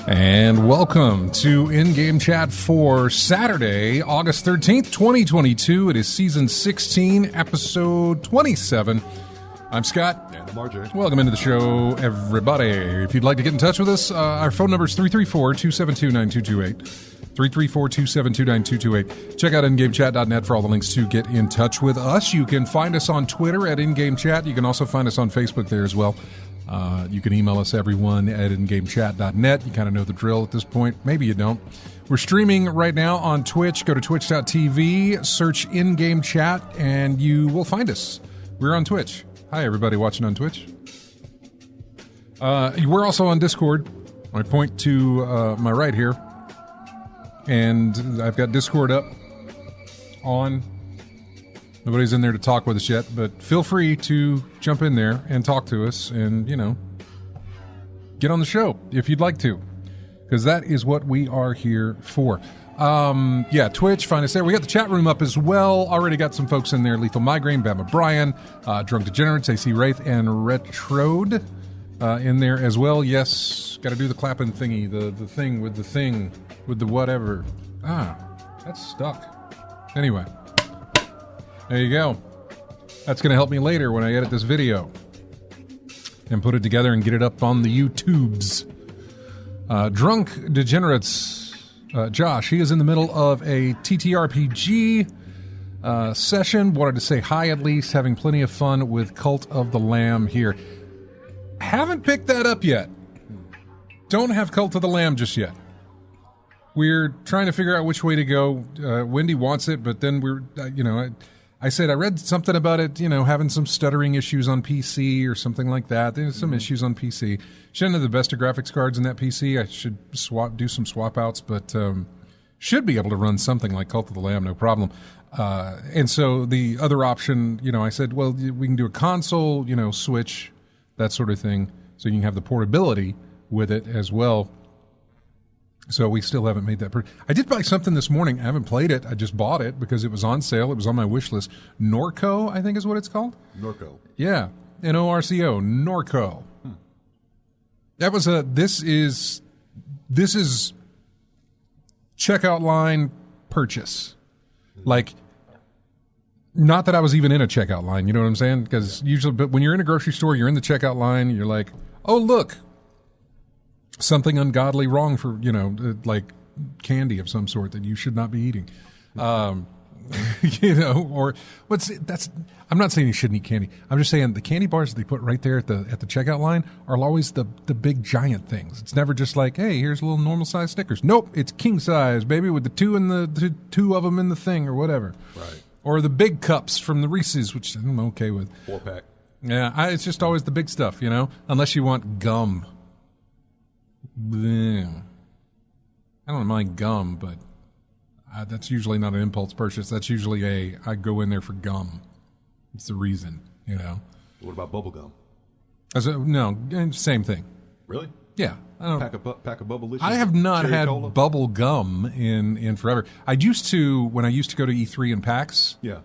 And welcome to In-Game Chat for Saturday, August 13th, 2022. It is Season 16, Episode 27. I'm Scott. And I'm RJ. Welcome into the show, everybody. If you'd like to get in touch with us, our phone number is 334-272-9228. 334-272-9228. Check out ingamechat.net for all the links to get in touch with us. You can find us on Twitter at InGameChat. You can also find us on Facebook there as well. You can email us, everyone, at ingamechat.net. You kind of know the drill at this point. Maybe you don't. We're streaming right now on Twitch. Go to twitch.tv, search In-Game Chat, and you will find us. We're on Twitch. Hi, everybody watching on Twitch. We're also on Discord. I point to my right here, and I've got Discord up on. Nobody's in there to talk with us yet, but feel free to jump in there and talk to us and, you know, get on the show if you'd like to, because that is what we are here for. Twitch, find us there. We got the chat room up as well. Already got some folks in there. Lethal Migraine, Bama Brian, Drunk Degenerates, AC Wraith, and Retrode in there as well. Yes, got to do the clapping thingy, the thing with the whatever. That's stuck. Anyway. There you go. That's going to help me later when I edit this video and put it together and get it up on the YouTubes. Drunk Degenerates, Josh, he is in the middle of a TTRPG session. Wanted to say hi at least, having plenty of fun with Cult of the Lamb here. Haven't picked that up yet. Don't have Cult of the Lamb just yet. We're trying to figure out which way to go. Wendy wants it, but then we're, I said I read something about it, having some stuttering issues on PC or something like that. There's some issues on PC. She doesn't have the best of graphics cards in that PC. I should do some swap outs, but should be able to run something like Cult of the Lamb, no problem. And so the other option, I said, well, we can do a console, switch, that sort of thing, so you can have the portability with it as well. So we still haven't made that. I did buy something this morning. I haven't played it. I just bought it because it was on sale. It was on my wish list. Norco, I think is what it's called. Norco. Yeah. Norco. Norco. That was this is checkout line purchase. Like, not that I was even in a checkout line. You know what I'm saying? Because usually, but when you're in a grocery store, you're in the checkout line. You're like, oh, look. Something ungodly wrong for, like candy of some sort that you should not be eating. Or I'm not saying you shouldn't eat candy. I'm just saying the candy bars that they put right there at the checkout line are always the big giant things. It's never just like, hey, here's a little normal size Snickers. Nope, it's king size, baby, with the two of them in the thing or whatever. Right. Or the big cups from the Reese's, which I'm okay with. 4-pack. Yeah, it's just always the big stuff, unless you want gum. I don't mind gum, but that's usually not an impulse purchase. That's usually I go in there for gum. It's the reason, What about bubble gum? No, same thing. Really? Yeah. Pack of Bubblicious. I have not had cola? bubble gum in forever. When I used to go to E3 and PAX. Yeah.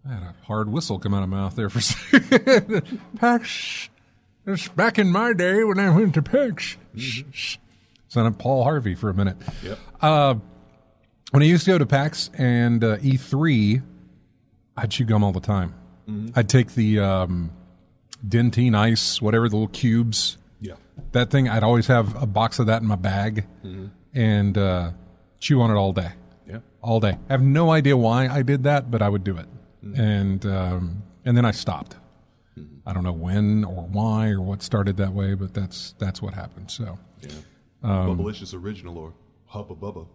I had a hard whistle come out of my mouth there for a second. PAX. It's back in my day when I went to PAX. Son of Paul Harvey for a minute. Yep. When I used to go to PAX and E3, I'd chew gum all the time. I'd take the Dentine Ice, whatever, the little cubes. Yeah. That thing, I'd always have a box of that in my bag and chew on it all day. Yeah. All day. I have no idea why I did that, but I would do it. And then I stopped. I don't know when or why or what started that way, but that's what happened. So, Yeah. Bubblicious original or Hubba Bubba.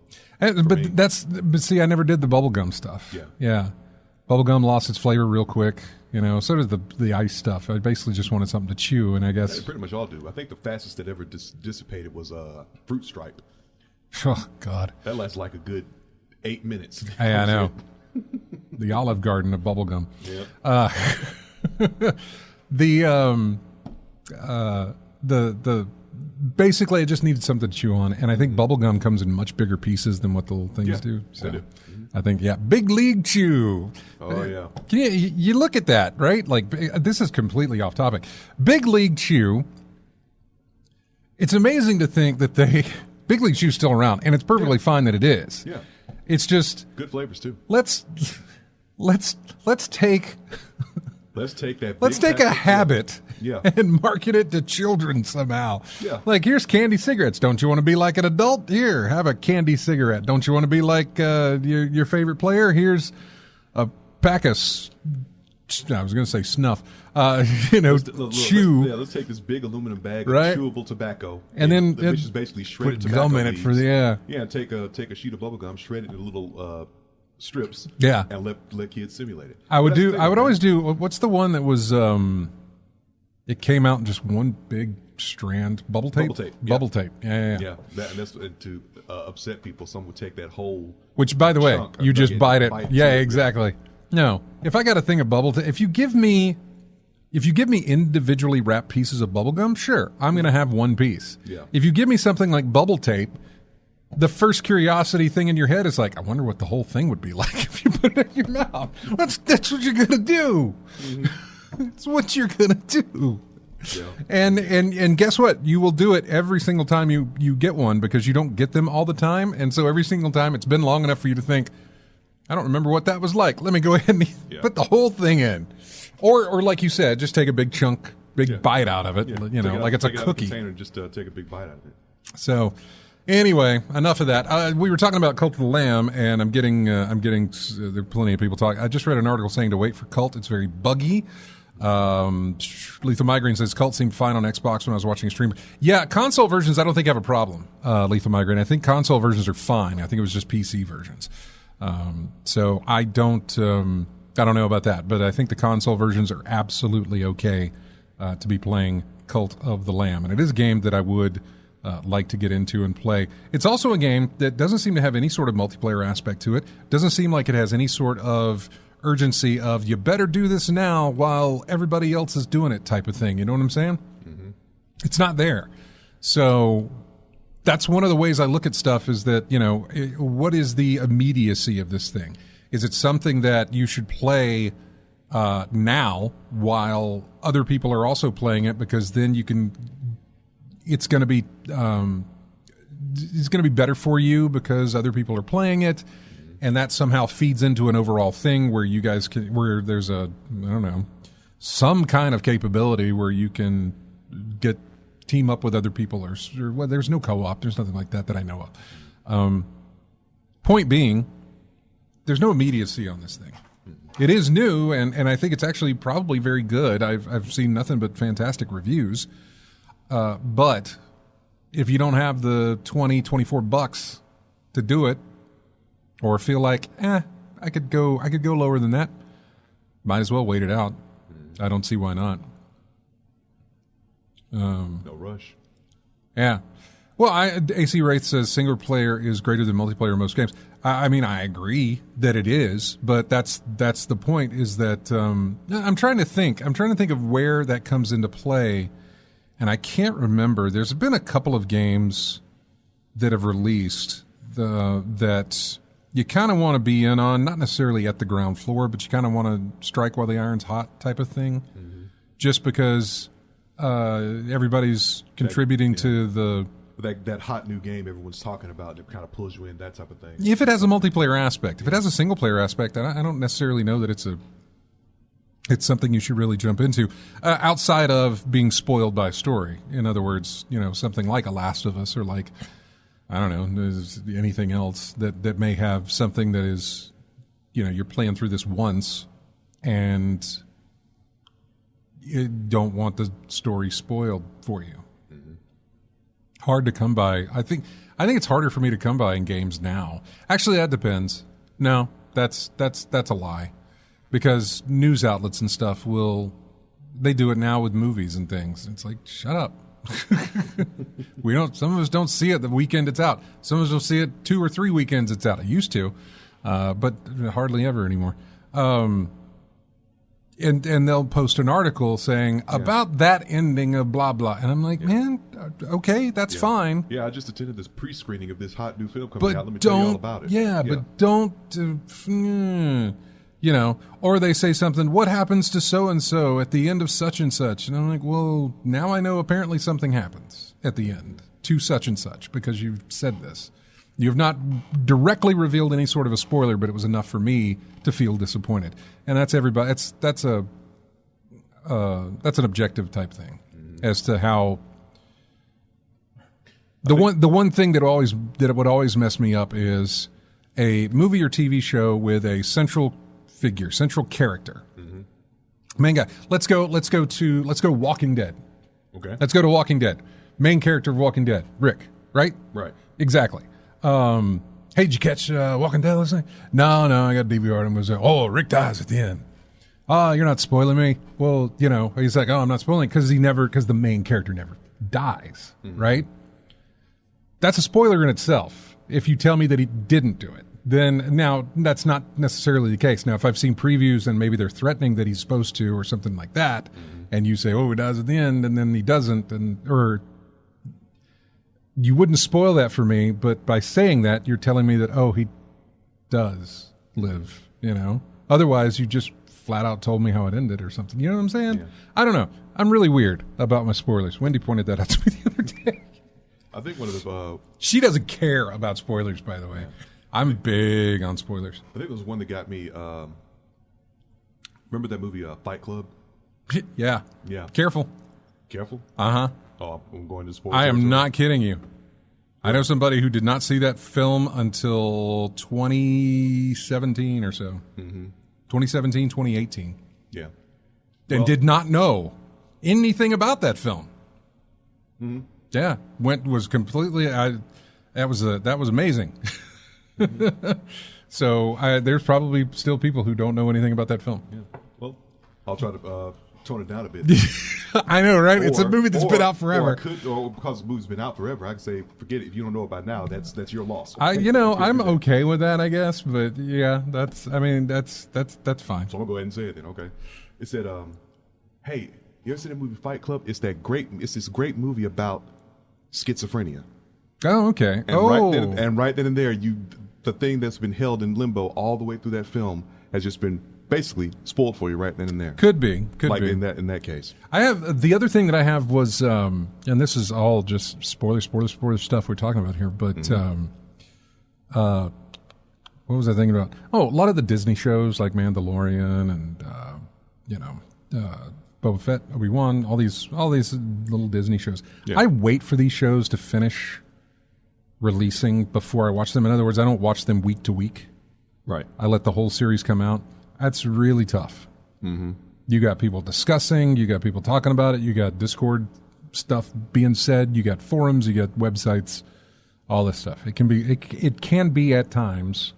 But see, I never did the bubblegum stuff. Yeah. Yeah. Bubblegum lost its flavor real quick, so does the ice stuff. I basically just wanted something to chew, and I guess... They pretty much all do. I think the fastest that ever dissipated was Fruit Stripe. Oh, God. That lasts like a good 8 minutes. Hey, I know. The Olive Garden of bubblegum. Yeah. Basically, I just needed something to chew on, and I think bubblegum comes in much bigger pieces than what the little things do. So they do. I think, Big League Chew. Oh, yeah. Can you look at that, right? Like, this is completely off topic. Big League Chew. It's amazing to think that Big League Chew's still around, and it's perfectly fine that it is. Yeah. It's just Good flavors, too. let's take a habit and market it to children somehow. Yeah. Like, here's candy cigarettes. Don't you want to be like an adult? Here, have a candy cigarette. Don't you want to be like your favorite player? Here's a pack of, I was going to say snuff, chew. Let's take this big aluminum bag of Right. chewable tobacco. And then which is basically shredded put tobacco gum in it for leaves. the, take a sheet of bubble gum, shred it into little strips. Yeah. And let kids simulate it. I would But that's the thing, man. always do, what's the one that was, it came out in just one big strand? Bubble tape? Bubble tape, yeah. Bubble tape. Yeah. Yeah, that's to upset people. Some would take that whole. Which, by the way, chunk you of just nugget bite it. and Yeah, to it. exactly. No, if I got a thing of bubble tape, if you give me individually wrapped pieces of bubble gum, sure, I'm going to have one piece. Yeah. If you give me something like bubble tape, the first curiosity thing in your head is like, I wonder what the whole thing would be like if you put it in your mouth. That's what you're going to do. It's what you're going to do. Yeah. And guess what? You will do it every single time you get one because you don't get them all the time. And so every single time it's been long enough for you to think, I don't remember what that was like. Let me go ahead and put the whole thing in. Or like you said, just take a big chunk, bite out of it, like it's a cookie. Container, just take a big bite out of it. So anyway, enough of that. We were talking about Cult of the Lamb, and I'm getting there are plenty of people talking. I just read an article saying to wait for Cult. It's very buggy. Lethal Migraine says Cult seemed fine on Xbox when I was watching a stream. Yeah, console versions I don't think have a problem. Lethal Migraine. I think console versions are fine. I think it was just PC versions. So I don't know about that, but I think the console versions are absolutely okay to be playing Cult of the Lamb, and it is a game that I would like to get into and play. It's also a game that doesn't seem to have any sort of multiplayer aspect to it. Doesn't seem like it has any sort of urgency of you better do this now while everybody else is doing it type of thing. You know what I'm saying? Mm-hmm. It's not there. So that's one of the ways I look at stuff is that, what is the immediacy of this thing? Is it something that you should play now while other people are also playing it? Because then it's going to be better for you because other people are playing it, and that somehow feeds into an overall thing where you guys where there's some kind of capability where you can team up with other people or well, there's no co-op. There's nothing like that I know of. Point being, there's no immediacy on this thing. It is new, and I think it's actually probably very good. I've seen nothing but fantastic reviews. But if you don't have the $24 to do it, or feel like, I could go lower than that, might as well wait it out. I don't see why not. No rush. Yeah. Well, AC Wraith says single player is greater than multiplayer in most games. I mean, I agree that it is, but that's the point. Is that I'm trying to think of where that comes into play, and I can't remember. There's been a couple of games that have released that you kind of want to be in on, not necessarily at the ground floor, but you kind of want to strike while the iron's hot type of thing, just because everybody's contributing to the... That hot new game everyone's talking about that kind of pulls you in, that type of thing. If it has a multiplayer aspect. If it has a single-player aspect, I don't necessarily know that it's something you should really jump into, outside of being spoiled by story. In other words, something like a Last of Us or like, I don't know, anything else that may have something that is, you're playing through this once and you don't want the story spoiled for you. Hard to come by. I think it's harder for me to come by in games now. Actually, that depends. No, that's a lie, because news outlets and stuff they do it now with movies and things. It's like, shut up. Some of us don't see it the weekend it's out. Some of us will see it 2 or 3 weekends it's out. I used to, but hardly ever anymore. And they'll post an article saying about that ending of blah blah, and I'm like, man, okay, that's fine. Yeah, I just attended this pre-screening of this hot new film coming out. Let me tell you all about it. But don't, or they say something. What happens to so and so at the end of such and such? And I'm like, well, now I know apparently something happens at the end to such and such because you've said this. You have not directly revealed any sort of a spoiler, but it was enough for me to feel disappointed. And that's everybody. That's an objective type thing as to how. The one thing that would always mess me up is a movie or TV show with a central figure, central character, main guy. Let's go Walking Dead. Okay. Let's go to Walking Dead. Main character of Walking Dead, Rick. Right. Right. Exactly. Hey, did you catch Walking Dead last night? No, I got DVR'd and was Rick dies at the end. You're not spoiling me. Well, he's like, I'm not spoiling because the main character never dies, right? That's a spoiler in itself. If you tell me that he didn't do it, then now that's not necessarily the case. Now, if I've seen previews and maybe they're threatening that he's supposed to or something like that, and you say, he dies at the end, and then he doesn't, or you wouldn't spoil that for me, but by saying that, you're telling me that, he does live, Otherwise, you just flat out told me how it ended or something. You know what I'm saying? Yeah. I don't know. I'm really weird about my spoilers. Wendy pointed that out to me the other day. I think one of the... she doesn't care about spoilers, by the way. I'm big on spoilers. I think it was one that got me... remember that movie Fight Club? Yeah. Careful. Uh-huh. Oh, I'm going to spoil. I am not kidding you. I know somebody who did not see that film until 2017 or so. 2017, 2018. Yeah. And did not know anything about that film. Yeah. Was completely... that was amazing. So there's probably still people who don't know anything about that film. Yeah. Well, I'll try to... tone it down a bit. I know, right? It's a movie that's been out forever. Or because the movie's been out forever, I can say, forget it. If you don't know it by now, that's your loss. I'm okay with that, I guess. But yeah, that's fine. So I'm gonna go ahead and say it then. Okay. It said, "Hey, you ever seen the movie Fight Club? It's this great movie about schizophrenia." Oh, okay. And right then and there, the thing that's been held in limbo all the way through that film has just been basically spoiled for you right then and there. Could be. In that case. I have the other thing that I have was, and this is all just spoiler stuff we're talking about here. But what was I thinking about? A lot of the Disney shows like Mandalorian and Boba Fett, Obi-Wan, all these little Disney shows. Yeah. I wait for these shows to finish releasing before I watch them. In other words, I don't watch them week to week. Right. I let the whole series come out. That's really tough. You got people discussing, you got people talking about it, you got Discord stuff being said, you got forums, you got websites, all this stuff. It can be at times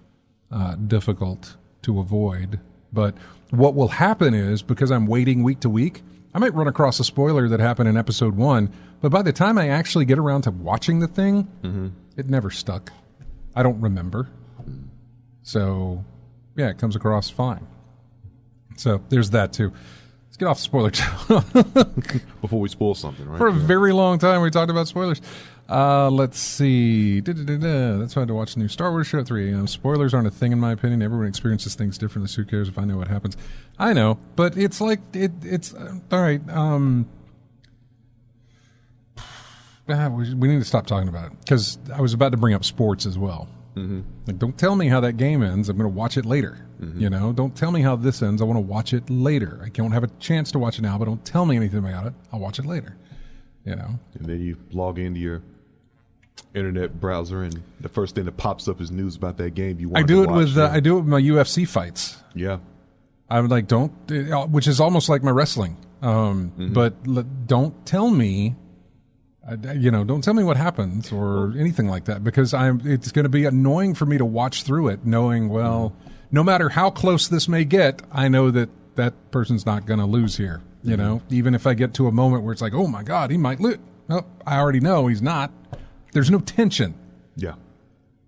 difficult to avoid, but what will happen is, because I'm waiting week to week, I might run across a spoiler that happened in episode 1, but by the time I actually get around to watching the thing, it never stuck. I don't remember. So, yeah, it comes across fine. So, there's that, too. Let's get off the spoiler before we spoil something, right? For a very long time, we talked about spoilers. Let's see. That's why I had to watch the new Star Wars show at 3 a.m. Spoilers aren't a thing, in my opinion. Everyone experiences things differently. So who cares if I know what happens? I know, but it's like, it's all right. We need to stop talking about it because I was about to bring up sports as well. Mm-hmm. Like, don't tell me how that game ends. I'm going to watch it later. Mm-hmm. Don't tell me how this ends. I want to watch it later. I don't have a chance to watch it now, but don't tell me anything about it. I'll watch it later. And then you log into your internet browser, and the first thing that pops up is news about that game you want to watch. I do it with my UFC fights. Yeah. I'm like, which is almost like my wrestling. But don't tell me, don't tell me what happens or anything like that, because it's going to be annoying for me to watch through it knowing, well, no matter how close this may get, I know that person's not going to lose here. Even if I get to a moment where it's like, oh my God, he might lose. Oh, I already know he's not. There's no tension. Yeah.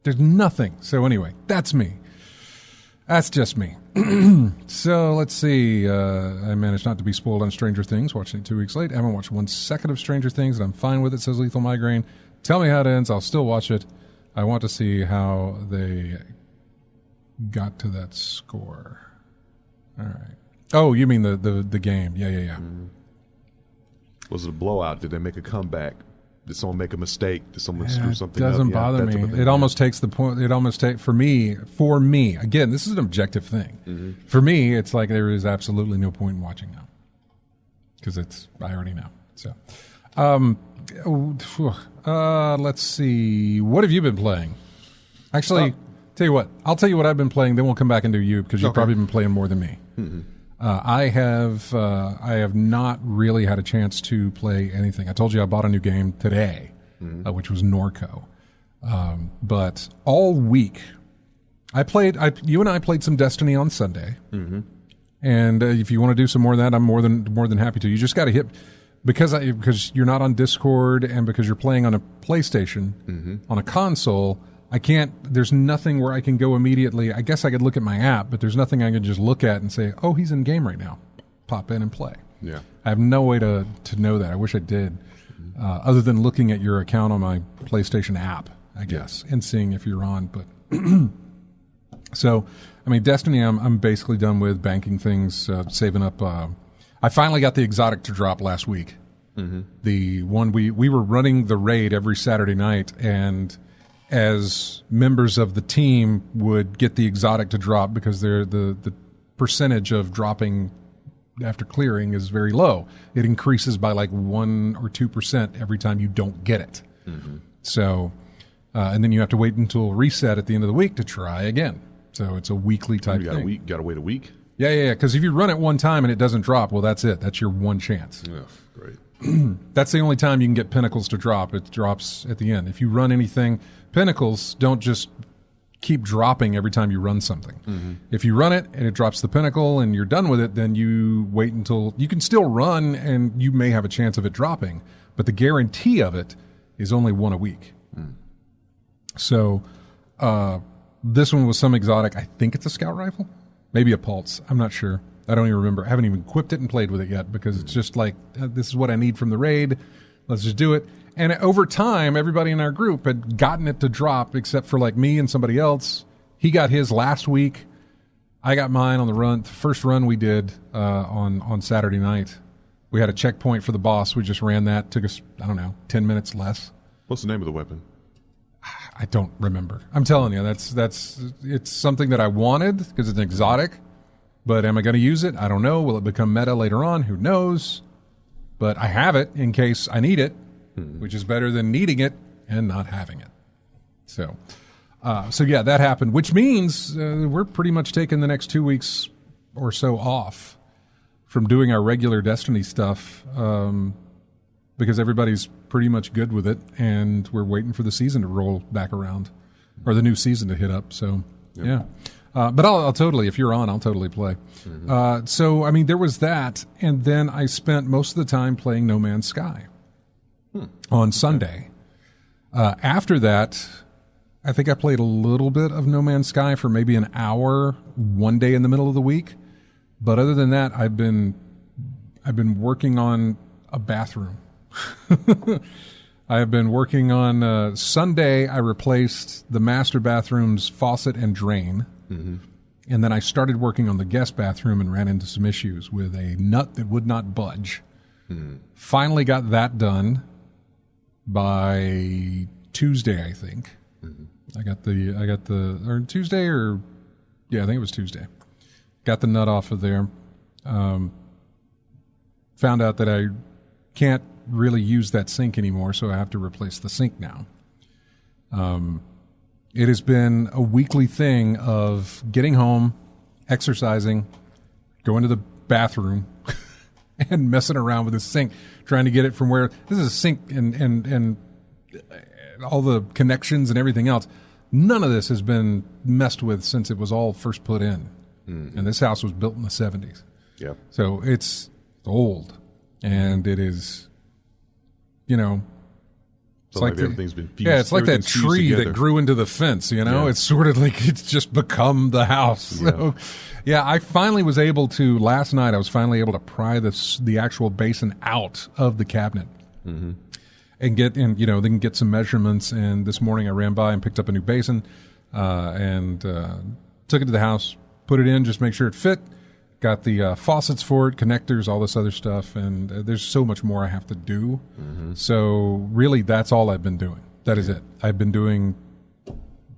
There's nothing. So anyway, that's me. That's just me. So let's see. I managed not to be spoiled on Stranger Things, watching it 2 weeks late. I haven't watched 1 second of Stranger Things, and I'm fine with it, says Lethal Migraine. Tell me how it ends. I'll still watch it. I want to see how they got to that score. All right. Oh, you mean the game. Yeah. Mm-hmm. Was it a blowout? Did they make a comeback? Did someone make a mistake? Did someone screw something up? It doesn't bother me. It almost takes the point. For me, again, this is an objective thing. Mm-hmm. For me, it's like there is absolutely no point in watching now. Because I already know. So, let's see. What have you been playing? Actually, tell you what. I'll tell you what I've been playing, then we'll come back and do you, because you've probably been playing more than me. Mm-hmm. I have not really had a chance to play anything. I told you I bought a new game today, which was Norco. But all week, you and I played some Destiny on Sunday. Mm-hmm. And if you want to do some more of that, I'm more than happy to. You just got to hit, because you're not on Discord and because you're playing on a PlayStation, on a console. There's nothing where I can go immediately. I guess I could look at my app, but there's nothing I can just look at and say, oh, he's in game right now. Pop in and play. Yeah. I have no way to know that. I wish I did, other than looking at your account on my PlayStation app, I guess, and seeing if you're on. But so, Destiny, I'm basically done with banking things, saving up. I finally got the exotic to drop last week. Mm-hmm. The one we were running the raid every Saturday night, and as members of the team would get the exotic to drop, because the percentage of dropping after clearing is very low. It increases by like 1 or 2% every time you don't get it. Mm-hmm. So, and then you have to wait until reset at the end of the week to try again. So it's a weekly type thing. You got to wait a week? Yeah. Because if you run it one time and it doesn't drop, well, that's it. That's your one chance. Yeah, great. That's the only time you can get pinnacles to drop. It drops at the end. If you run anything, pinnacles don't just keep dropping every time you run something. Mm-hmm. If you run it and it drops the pinnacle and you're done with it, then you wait until you can still run and you may have a chance of it dropping, but the guarantee of it is only 1 a week. Mm. So this one was some exotic. I think it's a scout rifle, maybe a pulse. I'm not sure. I don't even remember. I haven't even equipped it and played with it yet, because it's just like, this is what I need from the raid. Let's just do it. And over time, everybody in our group had gotten it to drop, except for like me and somebody else. He got his last week. I got mine on the first run we did on Saturday night. We had a checkpoint for the boss. We just ran that. Took us, 10 minutes less. What's the name of the weapon? I don't remember. I'm telling you, it's something that I wanted because it's an exotic. But am I going to use it? I don't know. Will it become meta later on? Who knows? But I have it in case I need it, which is better than needing it and not having it. So yeah, that happened, which means we're pretty much taking the next 2 weeks or so off from doing our regular Destiny stuff, because everybody's pretty much good with it, and we're waiting for the season to roll back around, or the new season to hit up. So, yeah. But I'll totally, if you're on, I'll totally play. Mm-hmm. So, there was that, and then I spent most of the time playing No Man's Sky on Sunday. After that, I think I played a little bit of No Man's Sky for maybe an hour one day in the middle of the week. But other than that, I've been working on a bathroom. I have been working on Sunday. I replaced the master bathroom's faucet and drain. Mm-hmm. And then I started working on the guest bathroom and ran into some issues with a nut that would not budge. Mm-hmm. Finally got that done. by Tuesday, I think. I got the or Tuesday or yeah, I think it was Tuesday. Got the nut off of there. Found out that I can't really use that sink anymore, so I have to replace the sink now. It has been a weekly thing of getting home, exercising, going to the bathroom, and messing around with the sink, trying to get it from where this is a sink and all the connections and everything else. None of this has been messed with since it was all first put in. And this house was built in the 70s. Yeah. So it's old, and it is, it's like everything's been fused. Yeah, it's like that tree that grew into the fence, Yeah. It's sort of like it's just become the house. Yeah. So, yeah, I finally was able to, last night, I was finally able to pry the actual basin out of the cabinet. And then get some measurements. And this morning I ran by and picked up a new basin and took it to the house, put it in, just make sure it fit. Got the faucets for it, connectors, all this other stuff. And there's so much more I have to do. So really, that's all I've been doing. That is it. I've been doing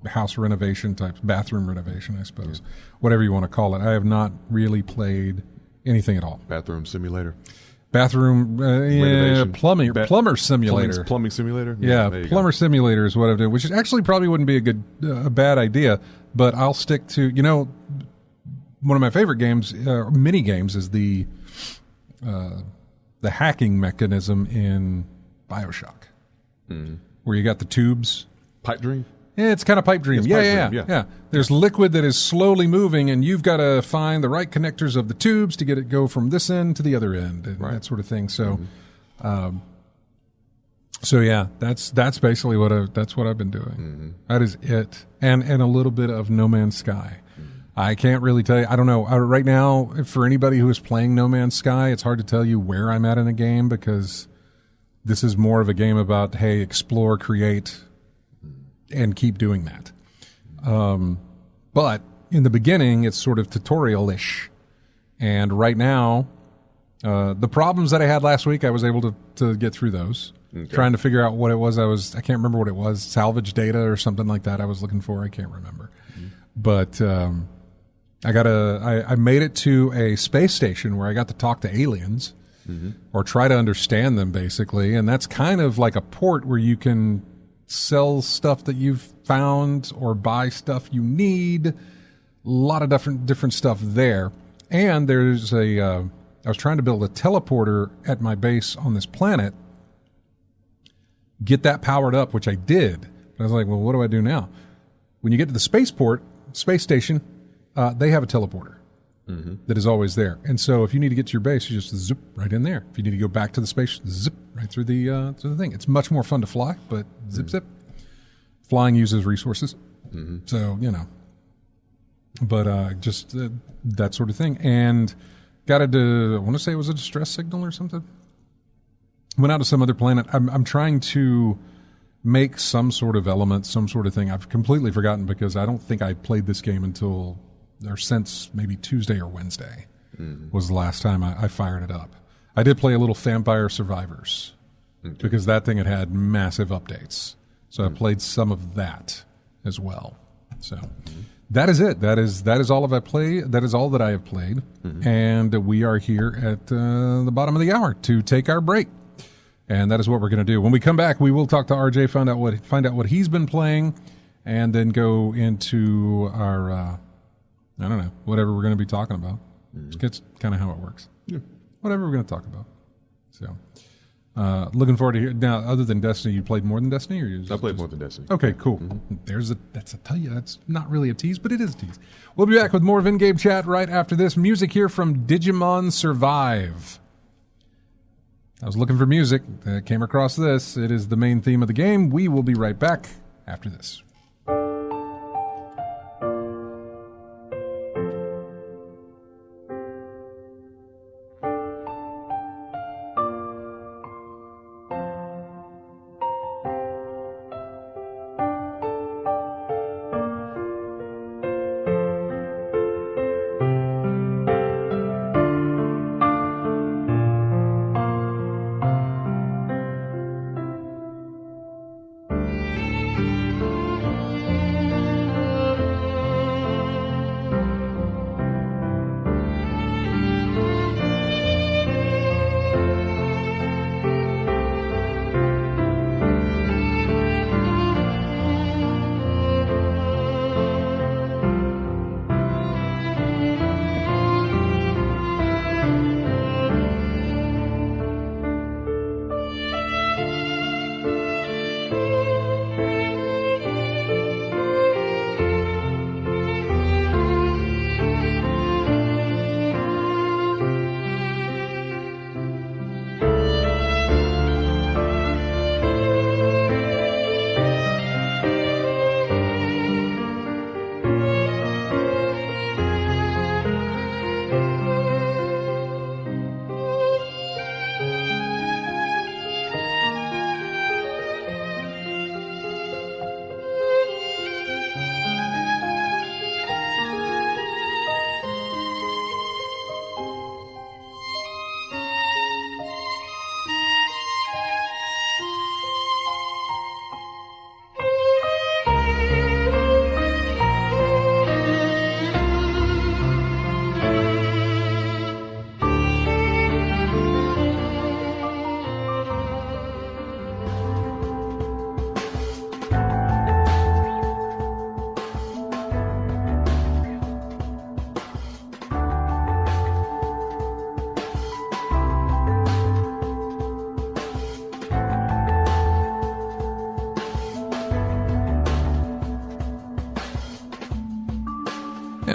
house renovation type, bathroom renovation, I suppose. Whatever you want to call it. I have not really played anything at all. Bathroom simulator. Bathroom, plumber simulator. Plumbing simulator? Yeah, plumber simulator is what I've done, which actually probably wouldn't be a bad idea, but I'll stick to, one of my favorite games, mini games, is the hacking mechanism in BioShock, where you got the tubes. Pipe dream? Yeah, it's kind of pipe dream. Yeah. There's liquid that is slowly moving, and you've got to find the right connectors of the tubes to get it go from this end to the other end, and that sort of thing. So, so yeah, that's basically what I've been doing. That is it, and a little bit of No Man's Sky. I can't really tell you. I don't know right now. For anybody who is playing No Man's Sky, it's hard to tell you where I'm at in a game, because this is more of a game about, hey, explore, create, and keep doing that. But in the beginning, it's sort of tutorial-ish. And right now, the problems that I had last week, I was able to get through those. Trying to figure out what it was. I can't remember what it was. Salvage data or something like that I was looking for. I can't remember. But I made it to a space station where I got to talk to aliens or try to understand them, basically. And that's kind of like a port where you can sell stuff that you've found or buy stuff you need. A lot of different stuff there. And there's I was trying to build a teleporter at my base on this planet, get that powered up, which I did. But I was like, well, what do I do now? When you get to the space station, they have a teleporter that is always there. And so if you need to get to your base, you just zip right in there. If you need to go back to the space, zip right through the thing. It's much more fun to fly, but zip. Flying uses resources. So, but just that sort of thing. And got I want to say it was a distress signal or something. Went out to some other planet. I'm trying to make some sort of element, some sort of thing. I've completely forgotten, because I don't think I played this game since maybe Tuesday or Wednesday was the last time I fired it up. I did play a little Vampire Survivors because that thing had massive updates. So I played some of that as well. So that is it. That is all I played. That is all that I have played. And we are here at the bottom of the hour to take our break. And that is what we're going to do. When we come back, we will talk to RJ, find out what he's been playing, and then go into our, I don't know, whatever we're going to be talking about. It's kind of how it works. Yeah. Whatever we're going to talk about. So, looking forward to hear. Now, other than Destiny, you played more than Destiny, or I played more than Destiny. Okay, cool. That's not really a tease, but it is a tease. We'll be back with more of in-game chat right after this. Music here from Digimon Survive. I was looking for music. Came across this. It is the main theme of the game. We will be right back after this.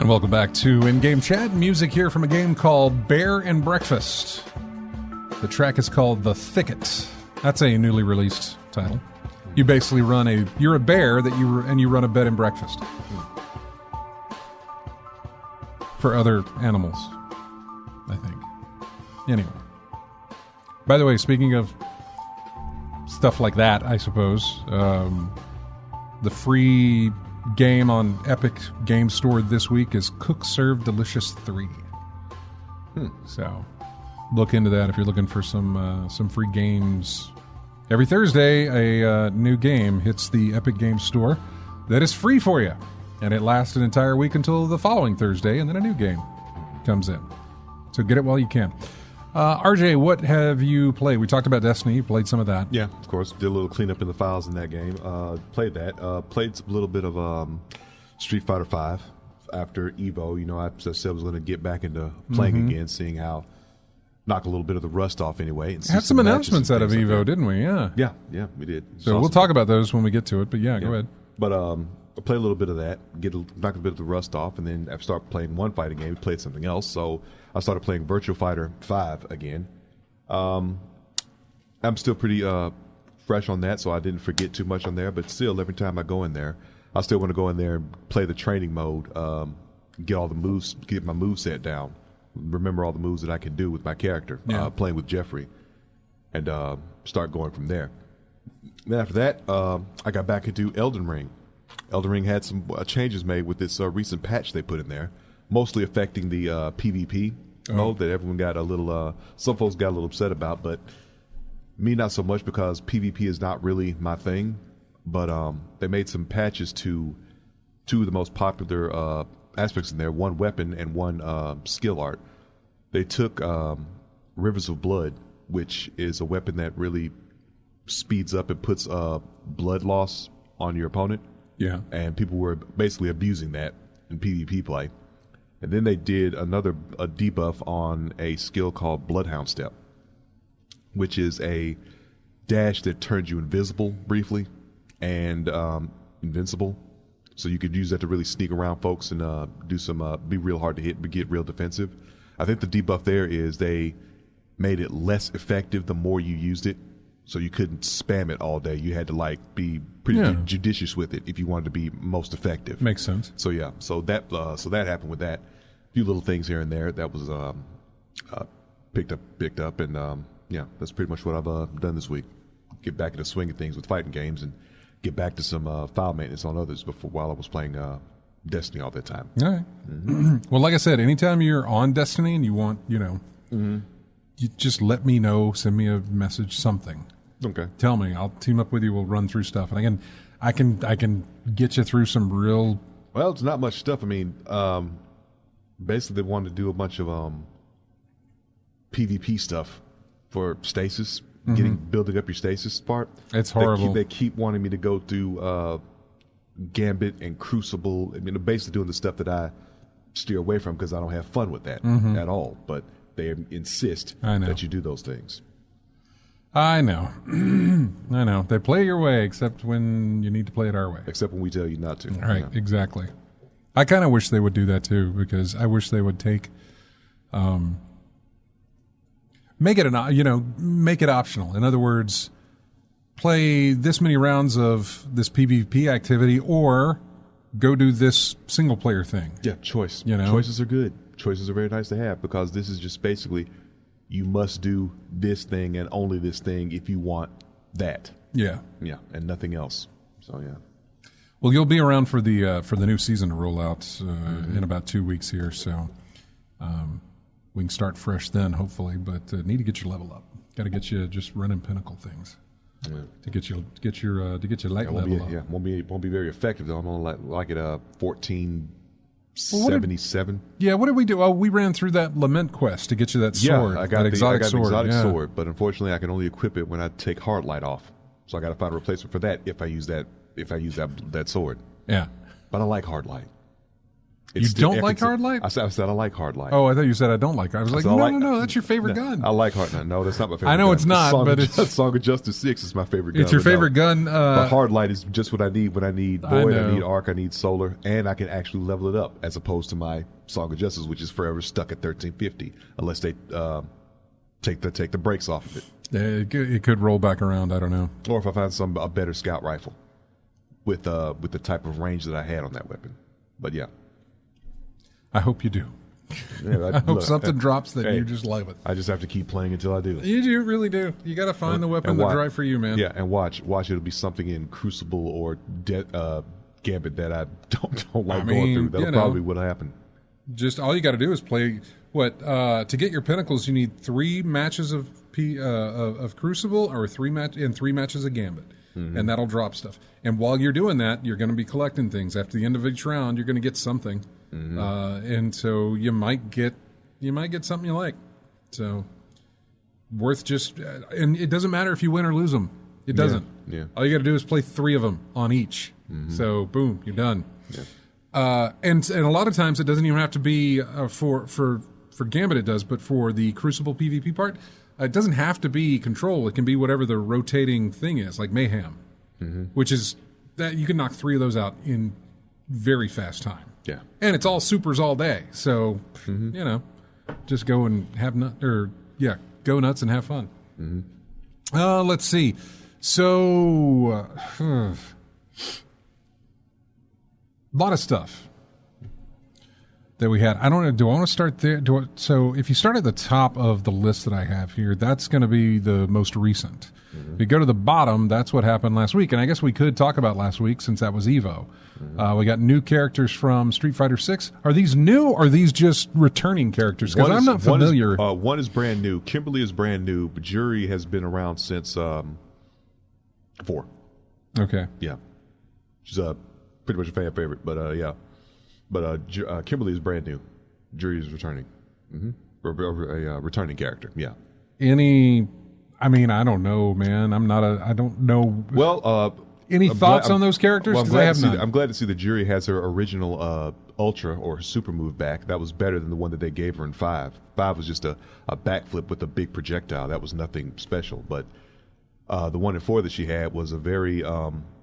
welcome back to In-Game Chat. Music here from a game called Bear and Breakfast. The track is called The Thicket. That's a newly released title. You basically you're a bear and you run a bed and breakfast for other animals, I think. Anyway. By the way, speaking of stuff like that, I suppose, the free game on Epic Game Store this week is Cook Serve Delicious 3. So look into that if you're looking for some free games. Every Thursday, a new game hits the Epic Game Store that is free for you. And it lasts an entire week until the following Thursday, and then a new game comes in. So get it while you can. RJ, what have you played? We talked about Destiny. You played some of that. Yeah, of course. Did a little cleanup in the files in that game. Played that. Played a little bit of Street Fighter V after EVO. You know, I said I was going to get back into playing again, seeing how knock a little bit of the rust off anyway. And had some announcements out of EVO, didn't we? Yeah. Yeah, we did. So we'll talk about those when we get to it. But yeah, go ahead. But I played a little bit of that, knock a bit of the rust off, and then I started playing one fighting game. Played something else, so I started playing Virtua Fighter 5 again. I'm still pretty fresh on that, so I didn't forget too much on there. But still, every time I go in there, I still want to go in there and play the training mode, get all the moves, get my moveset down, remember all the moves that I can do with my character, playing with Jeffrey, and start going from there. Then after that, I got back into Elden Ring. Elden Ring had some changes made with this recent patch they put in there, mostly affecting the PvP mode that everyone got a little, some folks got a little upset about, but me not so much because PvP is not really my thing. But they made some patches to two of the most popular aspects in there, one weapon and one skill art. They took Rivers of Blood, which is a weapon that really speeds up and puts blood loss on your opponent. Yeah. And people were basically abusing that in PvP play. And then they did a debuff on a skill called Bloodhound Step, which is a dash that turns you invisible briefly and invincible. So you could use that to really sneak around folks and do some be real hard to hit but get real defensive. I think the debuff there is they made it less effective the more you used it. So you couldn't spam it all day. You had to be pretty judicious with it if you wanted to be most effective. Makes sense. So yeah, so that happened with that. A few little things here and there that was picked up, and that's pretty much what I've done this week. Get back in the swing of things with fighting games and get back to some file maintenance on others while I was playing Destiny all that time. All right. Mm-hmm. Well, like I said, anytime you're on Destiny and you want, you just let me know. Send me a message, something. Okay. Tell me. I'll team up with you. We'll run through stuff, and I can get you through some real. Well, it's not much stuff. I mean, basically they wanted to do a bunch of PvP stuff for stasis, building up your stasis part. It's horrible. They keep wanting me to go through Gambit and Crucible. I mean, basically doing the stuff that I steer away from because I don't have fun with that at all. But they insist that you do those things. I know. I know. They play your way, except when you need to play it our way. Except when we tell you not to. Right, exactly. I kind of wish they would do that too, because I wish they would take, make it optional. In other words, play this many rounds of this PvP activity, or go do this single player thing. Yeah, choice. Choices are good. Choices are very nice to have, because this is just basically you must do this thing and only this thing if you want that. Yeah. Yeah, and nothing else. So yeah. Well, you'll be around for the new season to roll out in about 2 weeks here, so we can start fresh then, hopefully. But need to get your level up. Got to get you just running pinnacle things to get your light level up. Yeah, won't be very effective though. I'm only like at 1477. What did we do? Oh, we ran through that lament quest to get you that sword. Yeah, I got that exotic the sword. exotic sword, but unfortunately, I can only equip it when I take hard light off. So I got to find a replacement for that if I use that sword. Yeah, but I like hard light. You don't like Hard Light? I said I like Hard Light. Oh, I thought you said I don't like it. I was like, no, that's your favorite gun. I like Hard Light. No, that's not my favorite gun. I know it's not, but it's... Song of Justice 6 is my favorite gun. It's your favorite gun? But Hard Light is just what I need when I need Void, I need Arc, I need Solar, and I can actually level it up, as opposed to my Song of Justice, which is forever stuck at 1350, unless they take the brakes off of it. It could roll back around, I don't know. Or if I find a better scout rifle with the type of range that I had on that weapon. But yeah. I hope you do. Yeah, I hope something drops that you just love it. I just have to keep playing until I do. You really do. You got to find the weapon that's right for you, man. Yeah, and watch. It'll be something in Crucible or Gambit that I don't like going through. That'll probably what'll happen. Just all you got to do is play. To get your pinnacles, you need 3 matches of Crucible or 3 matches of Gambit, and that'll drop stuff. And while you're doing that, you're going to be collecting things. After the end of each round, you're going to get something. And so you might get something you like. So worth just, and it doesn't matter if you win or lose them. It doesn't. Yeah. All you got to do is play 3 of them on each. So boom, you're done. Yeah. And a lot of times it doesn't even have to be for Gambit. It does, but for the Crucible PvP part, it doesn't have to be Control. It can be whatever the rotating thing is, like Mayhem, which is that you can knock 3 of those out in very fast time. Yeah, and it's all supers all day, so just go and have go nuts and have fun. Let's see. So, a lot of stuff that we had. I don't know. Do I want to start there? So, if you start at the top of the list that I have here, that's going to be the most recent. If you go to the bottom, that's what happened last week, and I guess we could talk about last week since that was Evo. We got new characters from Street Fighter 6. Are these new, or are these just returning characters? Because I'm not familiar. One is brand new. Kimberly is brand new, but Jury has been around since 4. Okay. Yeah. She's pretty much a fan favorite, but yeah. But Kimberly is brand new. Jury is returning. A returning character, yeah. I don't know, man. I don't know. Well, any thoughts on those characters? Well, I'm glad to see the Jury has her original Ultra or Super move back. That was better than the one that they gave her in 5. 5 was just a backflip with a big projectile. That was nothing special. But the one in 4 that she had was a very,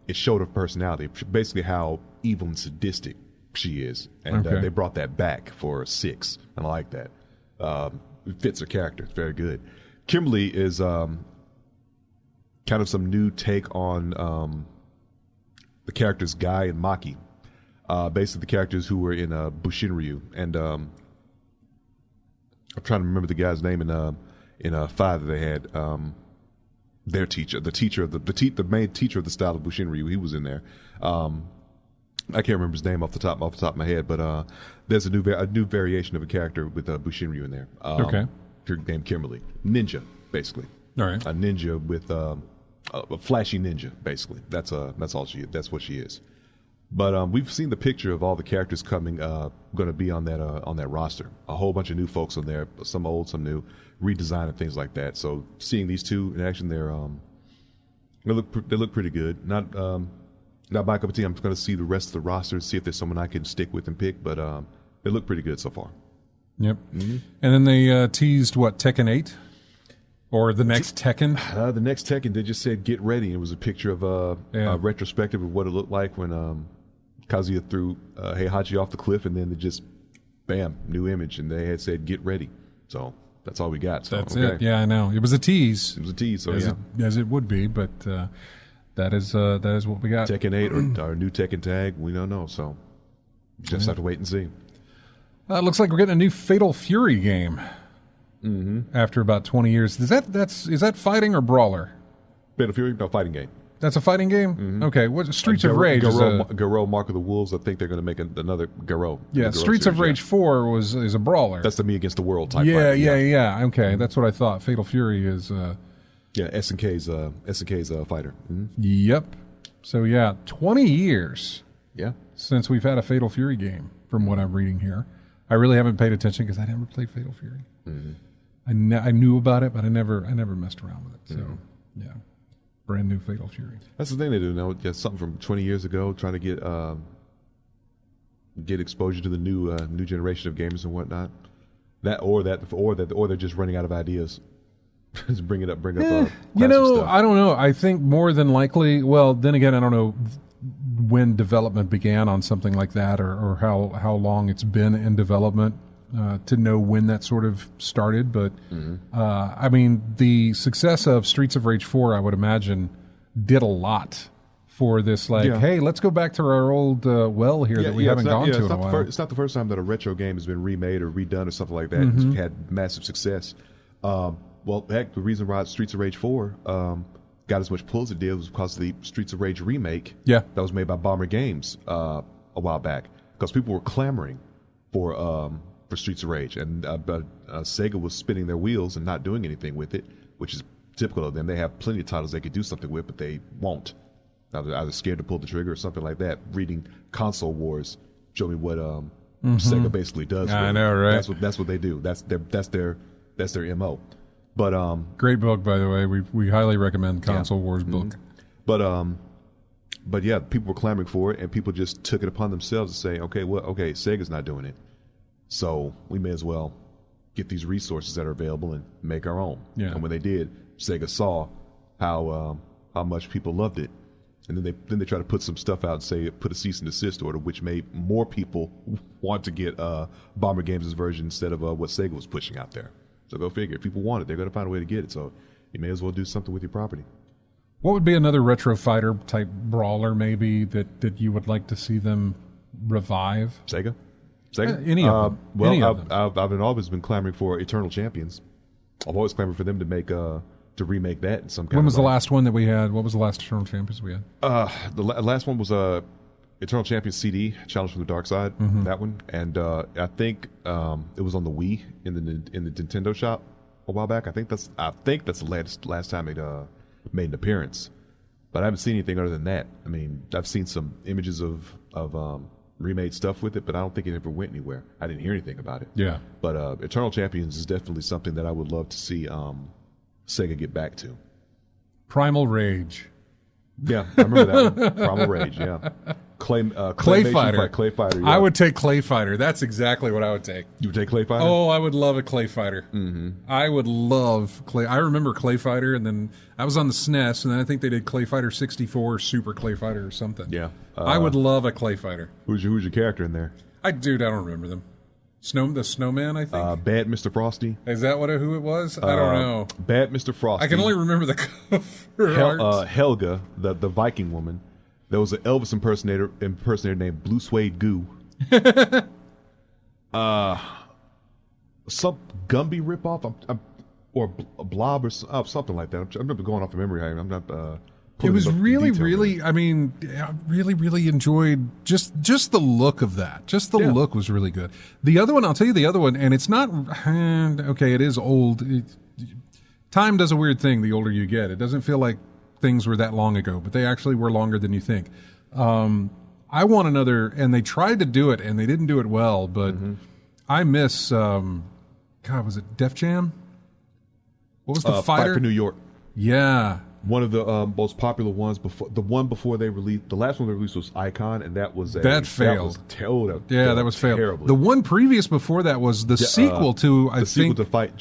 it showed her personality, basically how evil and sadistic she is. And they brought that back for 6, and I like that. It fits her character. It's very good. Kimberly is kind of some new take on the characters Guy and Maki. Basically the characters who were in Bushinryu. And I'm trying to remember the guy's name in 5 that they had. Their teacher, the main teacher of the style of Bushinryu, he was in there. I can't remember his name off the top of my head, but there's a new variation of a character with Bushinryu in there. Named Kimberly. Ninja, basically. All right. A ninja with a flashy ninja, basically. That's all she is. That's what she is. But we've seen the picture of all the characters going to be on that roster. A whole bunch of new folks on there, some old, some new, redesign and things like that. So seeing these two in action, they look pretty good. Not my cup of tea. I'm going to see the rest of the roster, see if there's someone I can stick with and pick. But they look pretty good so far. Yep. And then they teased Tekken 8? Or the next Tekken? The next Tekken, they just said, get ready. It was a picture of a retrospective of what it looked like when Kazuya threw Heihachi off the cliff, and then they just, bam, new image. And they had said, get ready. So that's all we got. So, that's it. Yeah, I know. It was a tease. So as it would be, but that is what we got. Tekken 8 or our new Tekken tag, we don't know. So just have to wait and see. It looks like we're getting a new Fatal Fury game after about 20 years. Is that fighting or brawler? Fatal Fury? No, fighting game. That's a fighting game? Okay. What Streets of Rage? Garou, Mark of the Wolves. I think they're going to make another Garou. Yeah, Streets of Rage 4 is a brawler. That's the me against the world type. Yeah. Okay, that's what I thought. Fatal Fury is. SNK's fighter. Yep. So 20 years. Yeah. Since we've had a Fatal Fury game, from what I'm reading here. I really haven't paid attention because I never played Fatal Fury. I knew about it, but I never messed around with it. So, brand new Fatal Fury. That's the thing they do now. Something from 20 years ago, trying to get get exposure to the new generation of gamers and whatnot. Or they're just running out of ideas. Just bring up. Classic stuff. I don't know. I think more than likely. Well, then again, I don't know when development began on something like that, or how long it's been in development to know when that sort of started. But I mean, the success of Streets of Rage 4, I would imagine, did a lot for this. Hey, let's go back to our old well here that we haven't gone to in a while. It's not the first time that a retro game has been remade or redone or something like that. It's had massive success. Well, heck, the reason why Streets of Rage 4 got as much pull as it did was because of the Streets of Rage remake that was made by Bomber Games a while back. Because people were clamoring for Streets of Rage, and Sega was spinning their wheels and not doing anything with it, which is typical of them. They have plenty of titles they could do something with, but they won't. They're either scared to pull the trigger or something like that. Reading Console Wars show me what Sega basically does. I know, right? That's what they do. That's their MO. But great book, by the way. We highly recommend Console Wars book. But yeah, people were clamoring for it, and people just took it upon themselves to say, okay, Sega's not doing it, so we may as well get these resources that are available and make our own. Yeah. And when they did, Sega saw how much people loved it, and then they try to put some stuff out and say put a cease and desist order, which made more people want to get Bomber Games' version instead of what Sega was pushing out there. So go figure. If people want it, they're going to find a way to get it. So you may as well do something with your property. What would be another retro fighter type brawler maybe that you would like to see them revive? Sega? Any of them. Well, Any of them. I've always been clamoring for Eternal Champions. I've always clamored for them to remake that in some kind of way. When was the last one that we had? What was the last Eternal Champions we had? The last one was Eternal Champions CD, Challenge from the Dark Side, that one. And I think it was on the Wii in the Nintendo shop a while back. I think that's the last time it made an appearance. But I haven't seen anything other than that. I mean, I've seen some images of remade stuff with it, but I don't think it ever went anywhere. I didn't hear anything about it. Yeah. But Eternal Champions is definitely something that I would love to see Sega get back to. Primal Rage. Yeah, I remember that one. Primal Rage, yeah. Clay Fighter. Clay Fighter, yeah. I would take Clay Fighter. That's exactly what I would take. You would take Clay Fighter? Oh, I would love a Clay Fighter. Mm-hmm. I would love Clay. I remember Clay Fighter, and then I was on the SNES, and then I think they did Clay Fighter 64, Super Clay Fighter or something. Yeah. I would love a Clay Fighter. Who's your character in there? I don't remember them. The Snowman, I think. Bad Mr. Frosty. Is that who it was? I don't know. Bad Mr. Frosty. I can only remember the cover art. Helga, the Viking woman. There was an Elvis impersonator named Blue Suede Goo. Some Gumby ripoff, or a Blob or something like that. I'm not going off of memory. I'm not. It was really. I mean, I really enjoyed just the look of that. Just the look was really good. The other one, I'll tell you the other one, and it's not okay. It is old. Time does a weird thing. The older you get, it doesn't feel like things were that long ago, but they actually were longer than you think. I want another, and they tried to do it, and they didn't do it well. But I miss. Was it Def Jam? What was the fighter? Fight for New York. Yeah. One of the most popular ones before they released. The last one they released was Icon, and that was that failed. That was failed. Terribly. The one previous before that was the sequel to sequel to Fight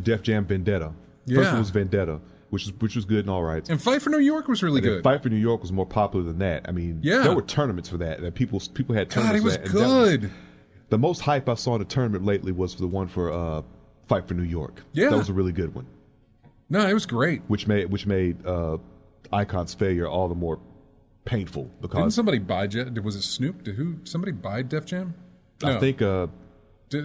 Def Jam Vendetta. First one was Vendetta, which was good and all right. And Fight for New York was really good. Fight for New York was more popular than that. I mean, there were tournaments for that. People had tournaments. God, it was good. The most hype I saw in a tournament lately was the one for Fight for New York. Yeah, that was a really good one. No, it was great. Which made Icon's failure all the more painful because didn't somebody buy was it Snoop? Did somebody buy Def Jam? No. I think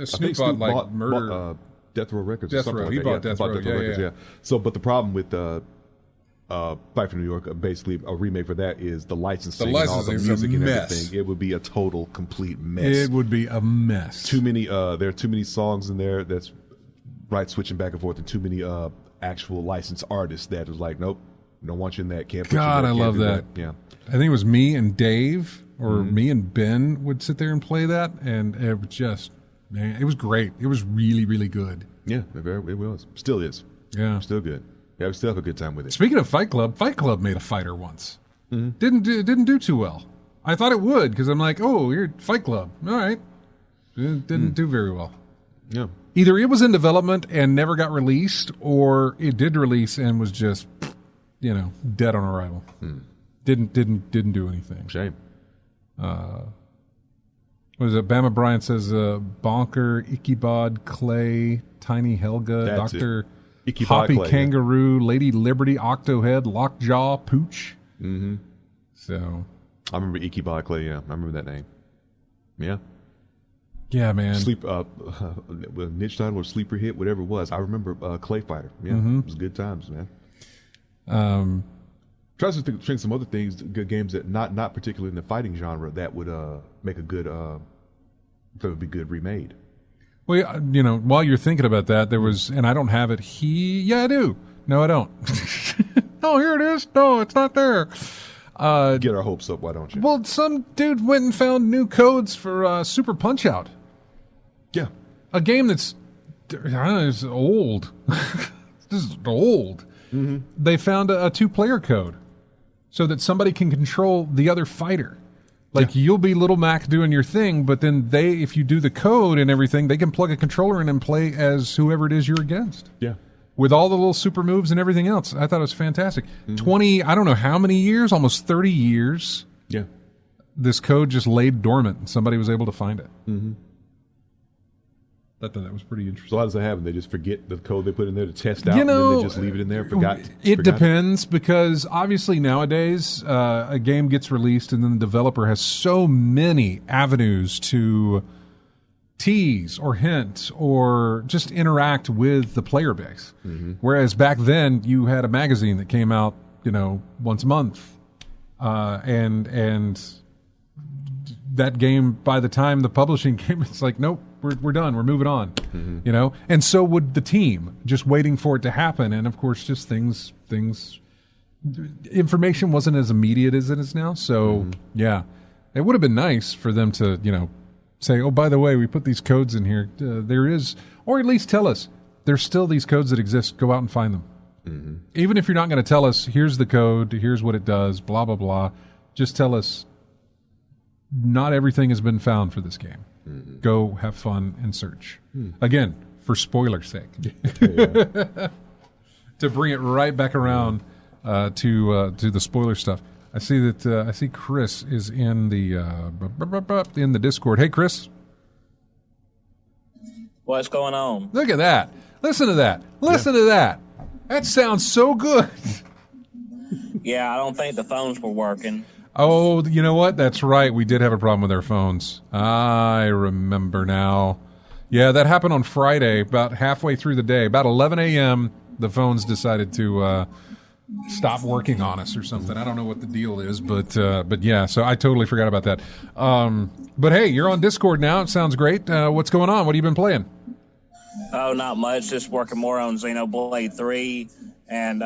Snoop bought Murder. Bought, Death Row Records. Death Row. He bought Death Row. Yeah. So, but the problem with Fight for New York, basically a remake for that is the licensing and all the music and everything. It would be a total, complete mess. It would be a mess. Too many. There are too many songs in there that's switching back and forth, and too many actual licensed artists that was like, nope, don't want you in that. Can't put you in that. I love that. Yeah. I think it was me and Dave or me and Ben would sit there and play that, and it was just, man, it was great. It was really, really good. Yeah, it was. Still is. Yeah. Still good. Yeah, we still have a good time with it. Speaking of Fight Club made a fighter once. Didn't do too well. I thought it would because I'm like, oh, you're Fight Club. All right. It didn't do very well. Yeah. Either it was in development and never got released, or it did release and was just, dead on arrival. Didn't do anything. Shame. What is it? Bama Bryant says Bonker, Ichabod, Clay, Tiny Helga, That's Dr. Ichabod Hoppy Clay, Kangaroo, Lady Liberty, Octohead, Lockjaw, Pooch. Mm-hmm. So. I remember Ichabod Clay, yeah. I remember that name. Yeah. Yeah, man. Niche title or sleeper hit, whatever it was. I remember Clay Fighter. Yeah, It was good times, man. Try to think some other things, good games that not particularly in the fighting genre that would make a good, that would be good remade. Well, while you're thinking about that, there was, and I don't have it. Yeah, I do. No, I don't. Oh, here it is. No, it's not there. Get our hopes up, why don't you? Well, some dude went and found new codes for Super Punch-Out. Yeah. A game that's, I don't know, it's old. This is old. Mm-hmm. They found a 2-player code so that somebody can control the other fighter. Like, you'll be Little Mac doing your thing, but then if you do the code and everything, they can plug a controller in and play as whoever it is you're against. Yeah. With all the little super moves and everything else. I thought it was fantastic. 20, I don't know how many years, almost 30 years. Yeah. This code just laid dormant and somebody was able to find it. Mm-hmm. I thought that was pretty interesting. So how does that happen? They just forget the code they put in there to test out, and then they just leave it in there? It depends, because obviously nowadays a game gets released and then the developer has so many avenues to tease or hint or just interact with the player base. Mm-hmm. Whereas back then you had a magazine that came out, once a month, and that game, by the time the publishing came, it's like, nope, we're done. We're moving on, And so would the team, just waiting for it to happen. And of course, just things. Information wasn't as immediate as it is now. So yeah, it would have been nice for them to, say, oh, by the way, we put these codes in here. There is, or at least tell us there's still these codes that exist. Go out and find them. Mm-hmm. Even if you're not going to tell us, here's the code, here's what it does, blah blah blah. Just tell us. Not everything has been found for this game. Mm-hmm. Go have fun and search. Again, for spoiler's sake. To bring it right back around to the spoiler stuff. I see Chris is in the Discord. Hey, Chris. What's going on? Look at that. Listen to that. Listen to that. That sounds so good. Yeah, I don't think the phones were working. Oh, you know what? That's right. We did have a problem with our phones. I remember now. Yeah, that happened on Friday, about halfway through the day. About 11 a.m., the phones decided to stop working on us or something. I don't know what the deal is, but yeah, so I totally forgot about that. But hey, you're on Discord now. It sounds great. What's going on? What have you been playing? Oh, not much. Just working more on Xenoblade 3. And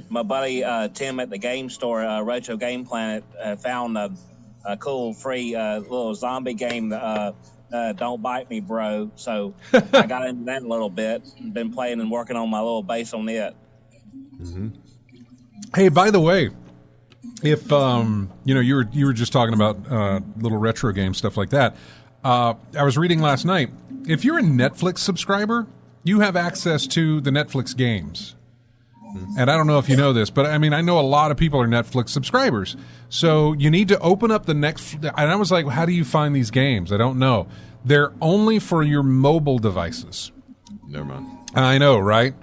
my buddy Tim at the game store, Retro Game Planet, found a cool free little zombie game, Don't Bite Me, Bro. So I got into that a little bit. Been playing and working on my little base on it. Mm-hmm. Hey, by the way, if you were just talking about little retro game stuff like that, I was reading last night. If you're a Netflix subscriber, you have access to the Netflix games. And I don't know if you know this, but I mean, I know a lot of people are Netflix subscribers. So you need to open up the next. And I was like, how do you find these games? I don't know. They're only for your mobile devices. Never mind. I know, right?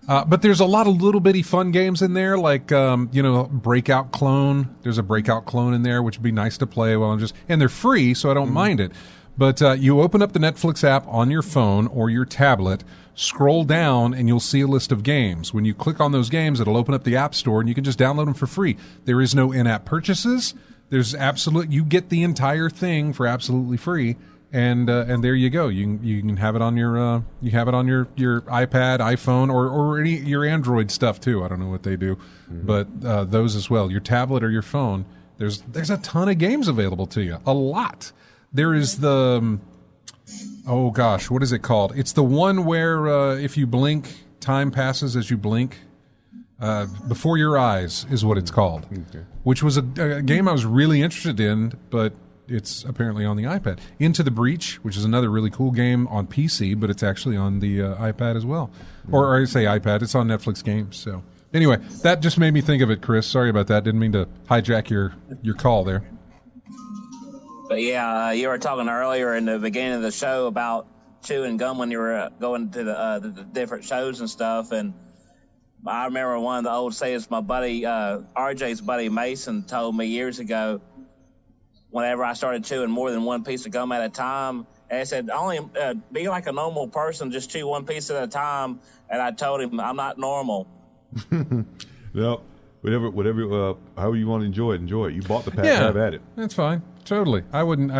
But there's a lot of little bitty fun games in there, like, Breakout Clone. There's a Breakout Clone in there, which would be nice to play while and they're free, so I don't mind it. But you open up the Netflix app on your phone or your tablet, scroll down, and you'll see a list of games. When you click on those games, it'll open up the App Store, and you can just download them for free. There is no in-app purchases. You get the entire thing for absolutely free, and there you go. You can have it on your iPad, iPhone, or any your Android stuff too. I don't know what they do, but those as well. Your tablet or your phone. There's a ton of games available to you. A lot. There is the. Oh gosh, what is it called? It's the one where if you blink, time passes as you blink. Before Your Eyes is what it's called, Okay. which was a game I was really interested in, but it's apparently on the iPad. Into the Breach, which is another really cool game on PC, but it's actually on the iPad as well. Or I say iPad, it's on Netflix Games. So anyway, that just made me think of it, Chris. Sorry about that. Didn't mean to hijack your call there. But yeah, you were talking earlier in the beginning of the show about chewing gum when you were going to the different shows and stuff. And I remember one of the old sayings my buddy, RJ's buddy Mason, told me years ago. Whenever I started chewing more than one piece of gum at a time, and he said, "Only be like a normal person, just chew one piece at a time." And I told him, "I'm not normal." No, whatever, however you want to enjoy it. You bought the pack, Yeah, have at it. that's fine. Totally. I wouldn't.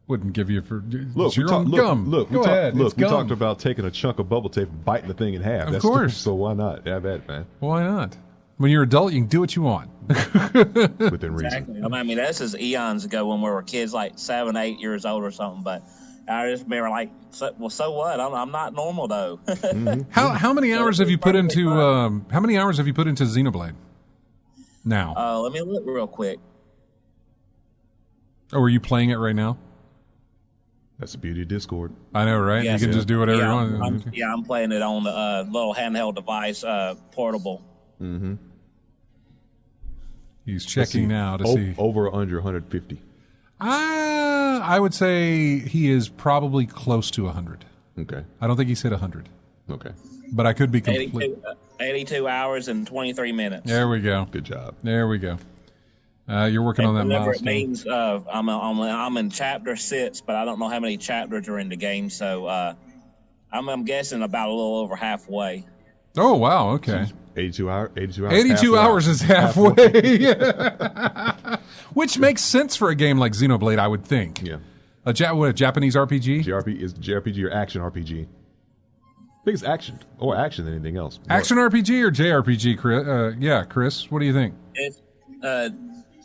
Wouldn't give you for Look, your own gum. Go ahead. Look, It's we gum. talked about taking a chunk of bubble tape and biting the thing in half. Of course. So why not? Have at it, man. Why not? When you're an adult, you can do what you want. Within reason. Exactly. I mean, this is eons ago when we were kids, like 7, 8 years old or something. But I just remember, like, so what? I'm not normal though. How many hours have you put into Xenoblade? Now, Let me look real quick. or are you playing it right now? That's the beauty of Discord. I know, right? Yes. You can just do whatever you want. I'm playing it on the little handheld device, portable. Mm-hmm. He's checking now to see. Over or under 150. I would say he is probably close to 100. Okay. I don't think he's hit 100, Okay. but I could be complete. 82 hours and 23 minutes. There we go. Good job. There we go. You're working on that Whatever it milestone. means, I'm in chapter 6, but I don't know how many chapters are in the game, so I'm guessing about a little over halfway. Oh wow! Okay. 82 hours. 82 hours is halfway. Which makes sense for a game like Xenoblade, I would think. Yeah. A Japanese RPG? JRPG or action RPG? I think it's action or action than anything else. Action RPG or JRPG, Chris? Chris, what do you think? It's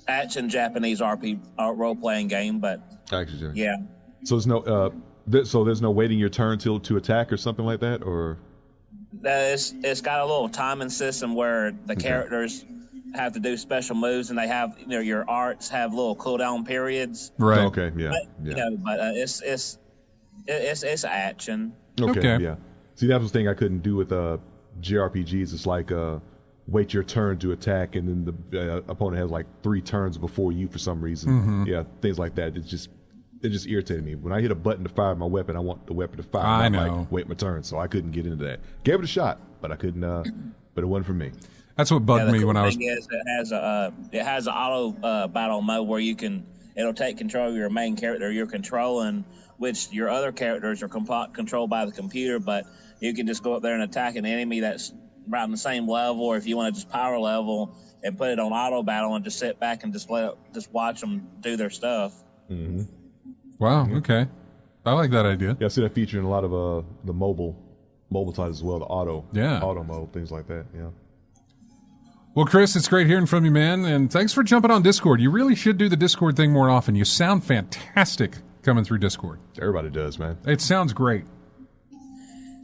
action Japanese role-playing game, but Action. yeah. So there's no there's no waiting your turn to attack or something like that, or It's got a little timing system where the characters have to do special moves, and they have your arts have little cooldown periods. Right. Okay. Yeah. Yeah. But it's action. Okay. Yeah. See, that was the thing I couldn't do with JRPGs. It's like wait your turn to attack, and then the opponent has like 3 turns before you for some reason. Mm-hmm. Yeah, things like that. It just irritated me. When I hit a button to fire my weapon, I want the weapon to fire. I not know. Like, wait my turn, so I couldn't get into that. Gave it a shot, but I couldn't. But it wasn't for me. That's what bugged me when I was. Is it has an auto battle mode where it'll take control of your main character you're controlling, which your other characters are controlled by the computer, but you can just go up there and attack an enemy that's right on the same level, or if you want to just power level and put it on auto battle and just sit back and just watch them do their stuff. Mm-hmm. Wow. Okay. I like that idea. Yeah, I see that feature in a lot of the mobile titles as well. The auto mode, things like that. Yeah. Well, Chris, it's great hearing from you, man, and thanks for jumping on Discord. You really should do the Discord thing more often. You sound fantastic coming through Discord. Everybody does, man. It sounds great.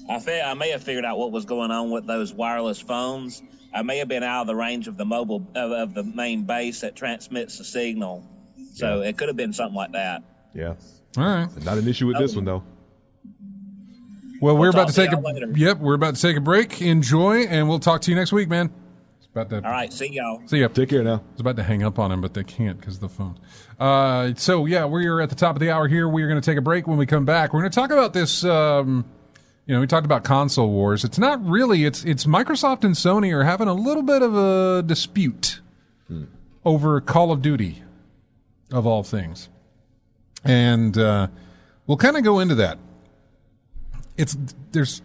I may have figured out what was going on with those wireless phones. I may have been out of the range of the mobile of the main base that transmits the signal, so it could have been something like that. Yeah. All right. Not an issue with this one though. Well, we're about to take later. we're about to take a break. Enjoy, and we'll talk to you next week, man. It's about to. All right, see y'all. See ya. Take care now. I was about to hang up on him, but they can't because of the phone. So yeah, we're at the top of the hour here. We're going to take a break. When we come back, we're going to talk about this. We talked about console wars. It's not really. It's Microsoft and Sony are having a little bit of a dispute over Call of Duty, of all things, and we'll kind of go into that. There's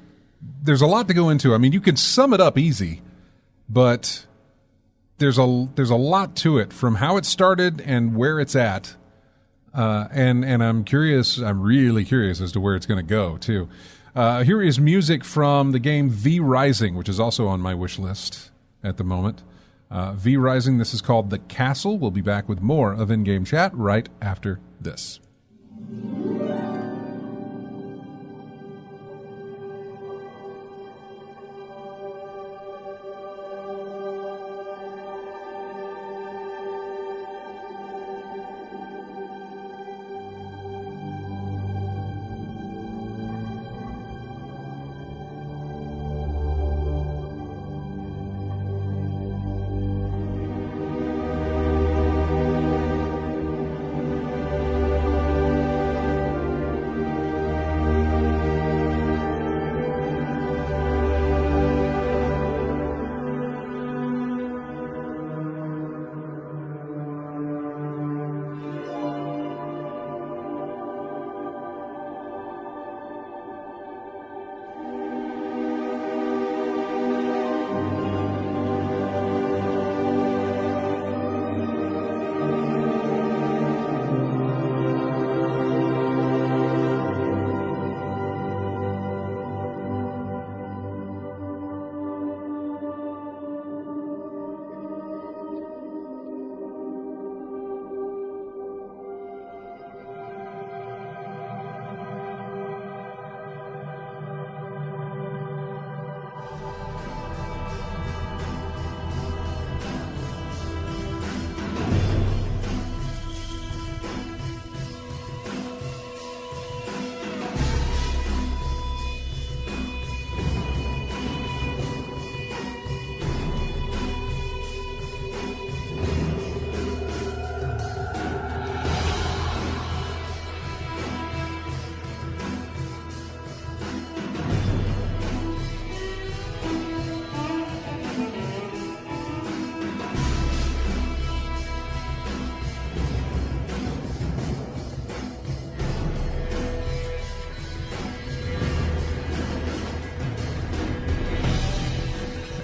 a lot to go into. I mean, you can sum it up easy, but there's a lot to it, from how it started and where it's at. And I'm curious. I'm really curious as to where it's going to go too. Here is music from the game V Rising, which is also on my wish list at the moment. V Rising. This is called The Castle. We'll be back with more of In-Game Chat right after this.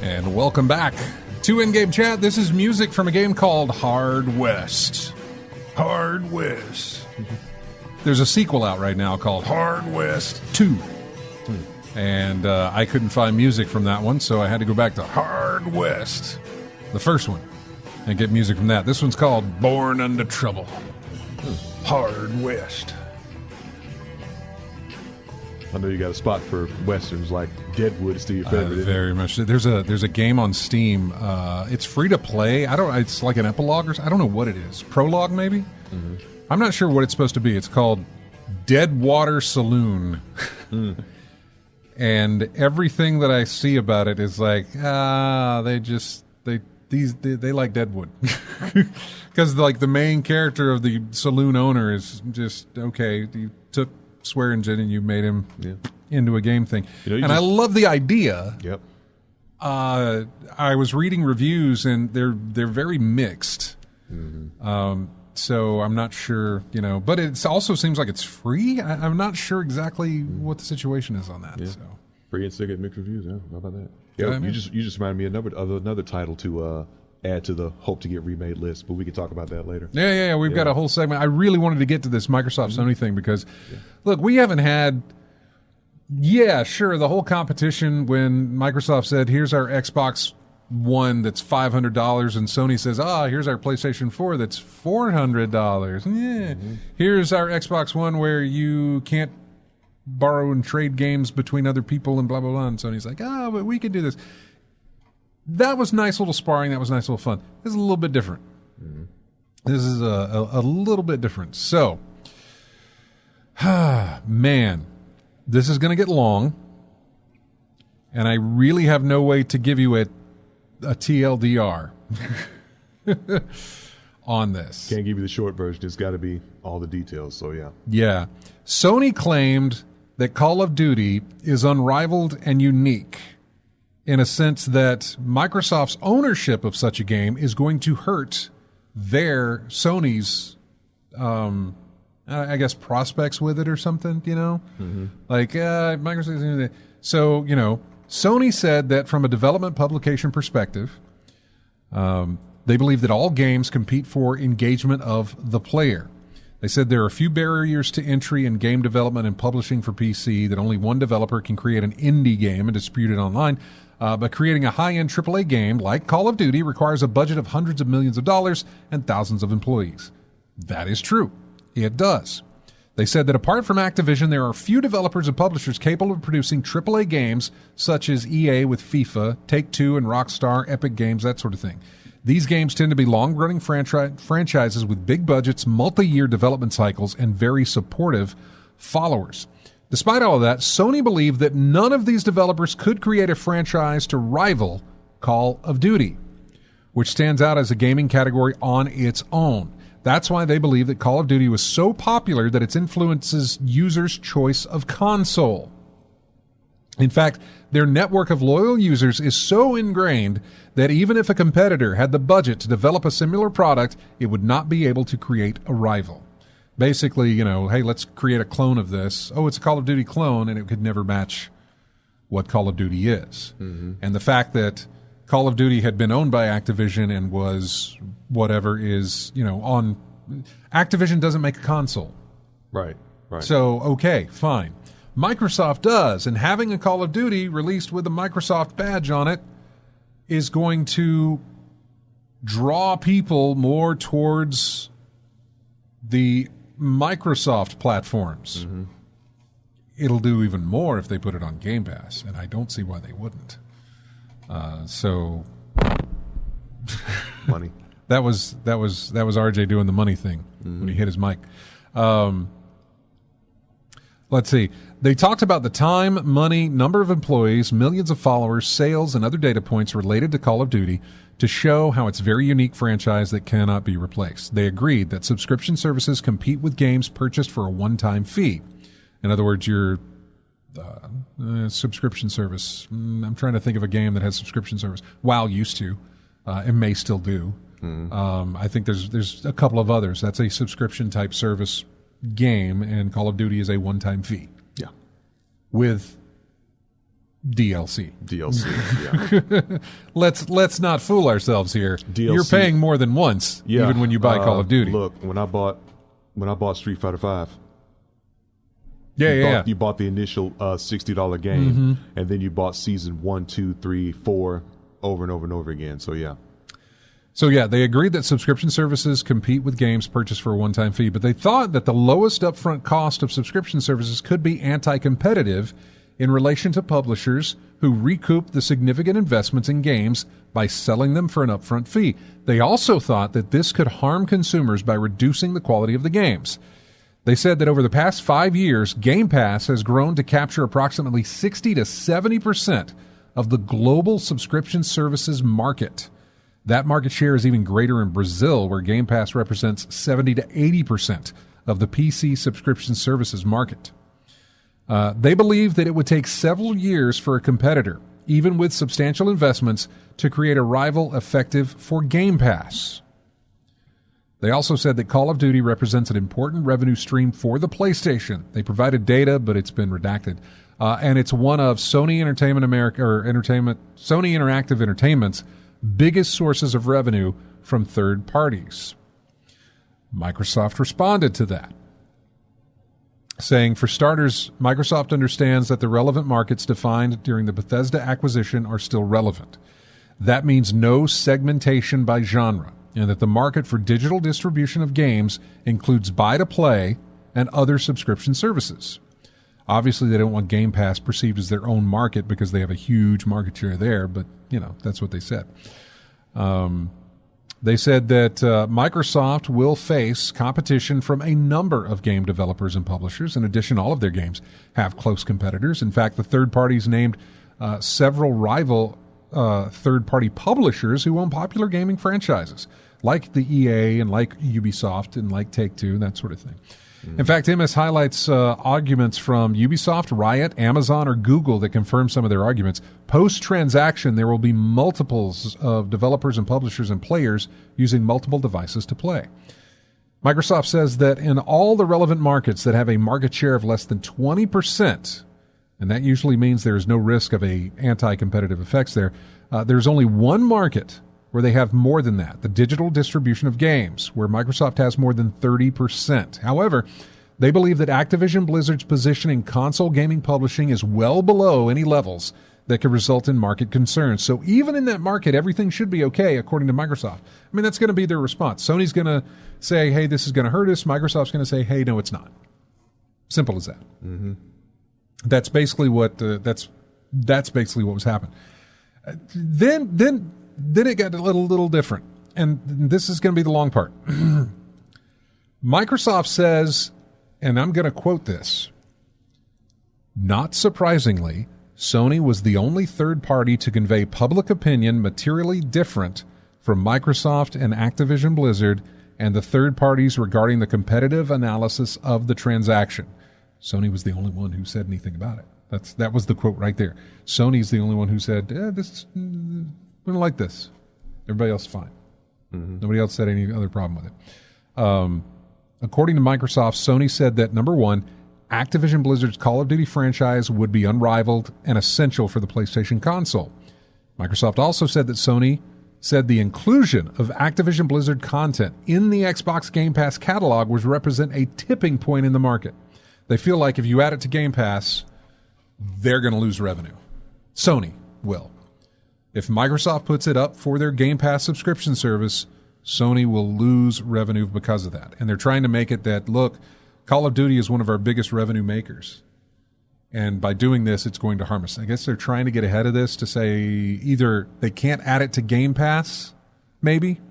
And welcome back to In-Game Chat. This is music from a game called Hard West. Hard West. There's a sequel out right now called Hard West 2. And I couldn't find music from that one, so I had to go back to Hard West, the first one, and get music from that. This one's called Born Under Trouble. Hard West. I know you got a spot for westerns, like Deadwood is still your favorite. Very much. There's a game on Steam. It's free to play. It's like an epilogue or I don't know what it is. Prologue maybe. Mm-hmm. I'm not sure what it's supposed to be. It's called Deadwater Saloon. And everything that I see about it is like, they like Deadwood. Because like the main character of the saloon owner is just, okay, you took Swearingen and you made him into a game thing. I love the idea. Yep. I was reading reviews and they're very mixed. Mm-hmm. So I'm not sure, but it also seems like it's free. I'm not sure exactly what the situation is on that. Yeah. So. Free and still get mixed reviews. Yeah, how about that? Yeah, you just reminded me of another title to add to the hope to get remade list, but we can talk about that later. Yeah. We've got a whole segment. I really wanted to get to this Microsoft Sony thing because, look, we haven't had. Yeah, sure. The whole competition when Microsoft said, "Here's our Xbox One that's $500," and Sony says, here's our PlayStation 4 that's $400. Yeah. Mm-hmm. Here's our Xbox One where you can't borrow and trade games between other people and blah, blah, blah. And Sony's like, but we can do this. That was nice little sparring. That was nice little fun. This is a little bit different. Mm-hmm. This is a little bit different. So, man, this is going to get long. And I really have no way to give you a TLDR on this. Can't give you the short version. It's got to be all the details. So, yeah. Yeah. Sony claimed that Call of Duty is unrivaled and unique in a sense that Microsoft's ownership of such a game is going to hurt Sony's, I guess, prospects with it or something, Mm-hmm. Like, Microsoft. So, Sony said that from a development publication perspective, they believe that all games compete for engagement of the player. They said there are a few barriers to entry in game development and publishing for PC, that only one developer can create an indie game and distribute it online. But creating a high-end AAA game like Call of Duty requires a budget of hundreds of millions of dollars and thousands of employees. That is true. It does. They said that apart from Activision, there are few developers and publishers capable of producing AAA games such as EA with FIFA, Take-Two and Rockstar, Epic Games, that sort of thing. These games tend to be long-running franchises with big budgets, multi-year development cycles, and very supportive followers. Despite all of that, Sony believed that none of these developers could create a franchise to rival Call of Duty, which stands out as a gaming category on its own. That's why they believe that Call of Duty was so popular that it influences users' choice of console. In fact, their network of loyal users is so ingrained that even if a competitor had the budget to develop a similar product, it would not be able to create a rival. Basically, hey, let's create a clone of this. Oh, it's a Call of Duty clone, and it could never match what Call of Duty is. Mm-hmm. And the fact that Call of Duty had been owned by Activision and was whatever is, on... Activision doesn't make a console. Right. So, okay, fine. Microsoft does, and having a Call of Duty released with a Microsoft badge on it is going to draw people more towards the Microsoft platforms. Mm-hmm. It'll do even more if they put it on GamePass, and I don't see why they wouldn't. So money. That was RJ doing the money thing when he hit his mic. Let's see. They talked about the time, money, number of employees, millions of followers, sales, and other data points related to Call of Duty to show how it's a very unique franchise that cannot be replaced. They agreed that subscription services compete with games purchased for a one-time fee. In other words, your subscription service. I'm trying to think of a game that has subscription service. WoW used to. It may still do. Mm-hmm. I think there's a couple of others. That's a subscription-type service game, and Call of Duty is a one-time fee. Yeah. With DLC. DLC. Yeah. Let's not fool ourselves here. DLC. You're paying more than once, Yeah. even when you buy Call of Duty. Look, when I bought Street Fighter V, yeah. you bought the initial $60 game, and then you bought season 1, 2, 3, 4 over and over and over again. So yeah. So yeah, they agreed that subscription services compete with games purchased for a one-time fee, but they thought that the lowest upfront cost of subscription services could be anti-competitive in relation to publishers who recoup the significant investments in games by selling them for an upfront fee. They also thought that this could harm consumers by reducing the quality of the games. They said that over the past 5 years, GamePass has grown to capture approximately 60 to 70% of the global subscription services market. That market share is even greater in Brazil, where Game Pass represents 70 to 80% of the PC subscription services market. They believe that it would take several years for a competitor, even with substantial investments, to create a rival effective for Game Pass. They also said that Call of Duty represents an important revenue stream for the PlayStation. They provided data, but it's been redacted. And it's one of Sony Interactive Entertainment's biggest sources of revenue from third parties. Microsoft responded to that, saying, for starters, Microsoft understands that the relevant markets defined during the Bethesda acquisition are still relevant. That means no segmentation by genre, and that the market for digital distribution of games includes buy-to-play and other subscription services. Obviously, they don't want Game Pass perceived as their own market because they have a huge market share there, but, that's what they said. They said that Microsoft will face competition from a number of game developers and publishers. In addition, all of their games have close competitors. In fact, the third parties named several rival third-party publishers who own popular gaming franchises, like the EA and like Ubisoft and like Take-Two, that sort of thing. In fact, MS highlights arguments from Ubisoft, Riot, Amazon, or Google that confirm some of their arguments. Post-transaction, there will be multiples of developers and publishers and players using multiple devices to play. Microsoft says that in all the relevant markets that have a market share of less than 20%, and that usually means there is no risk of anti-competitive effects there, there's only one market where they have more than that, the digital distribution of games, where Microsoft has more than 30%. However, they believe that Activision Blizzard's position in console gaming publishing is well below any levels that could result in market concerns. So even in that market, everything should be okay, according to Microsoft. I mean, that's going to be their response. Sony's going to say, hey, this is going to hurt us. Microsoft's going to say, hey, no, it's not. Simple as that. Mm-hmm. That's basically what that's basically what was happening. Then it got a little different, and this is going to be the long part. Microsoft says, and I'm going to quote this, not surprisingly, Sony was the only third party to convey public opinion materially different from Microsoft and Activision Blizzard and the third parties regarding the competitive analysis of the transaction. Sony was the only one who said anything about it. That was the quote right there. Sony's the only one who said, we don't like this. Everybody else is fine. Mm-hmm. Nobody else said any other problem with it. According to Microsoft, Sony said that, number one, Activision Blizzard's Call of Duty franchise would be unrivaled and essential for the PlayStation console. Microsoft also said that Sony said the inclusion of Activision Blizzard content in the Xbox Game Pass catalog would represent a tipping point in the market. They feel like if you add it to Game Pass, they're going to lose revenue. Sony will. If Microsoft puts it up for their Game Pass subscription service, Sony will lose revenue because of that. And they're trying to make it that, look, Call of Duty is one of our biggest revenue makers. And by doing this, it's going to harm us. I guess they're trying to get ahead of this to say either they can't add it to Game Pass, maybe.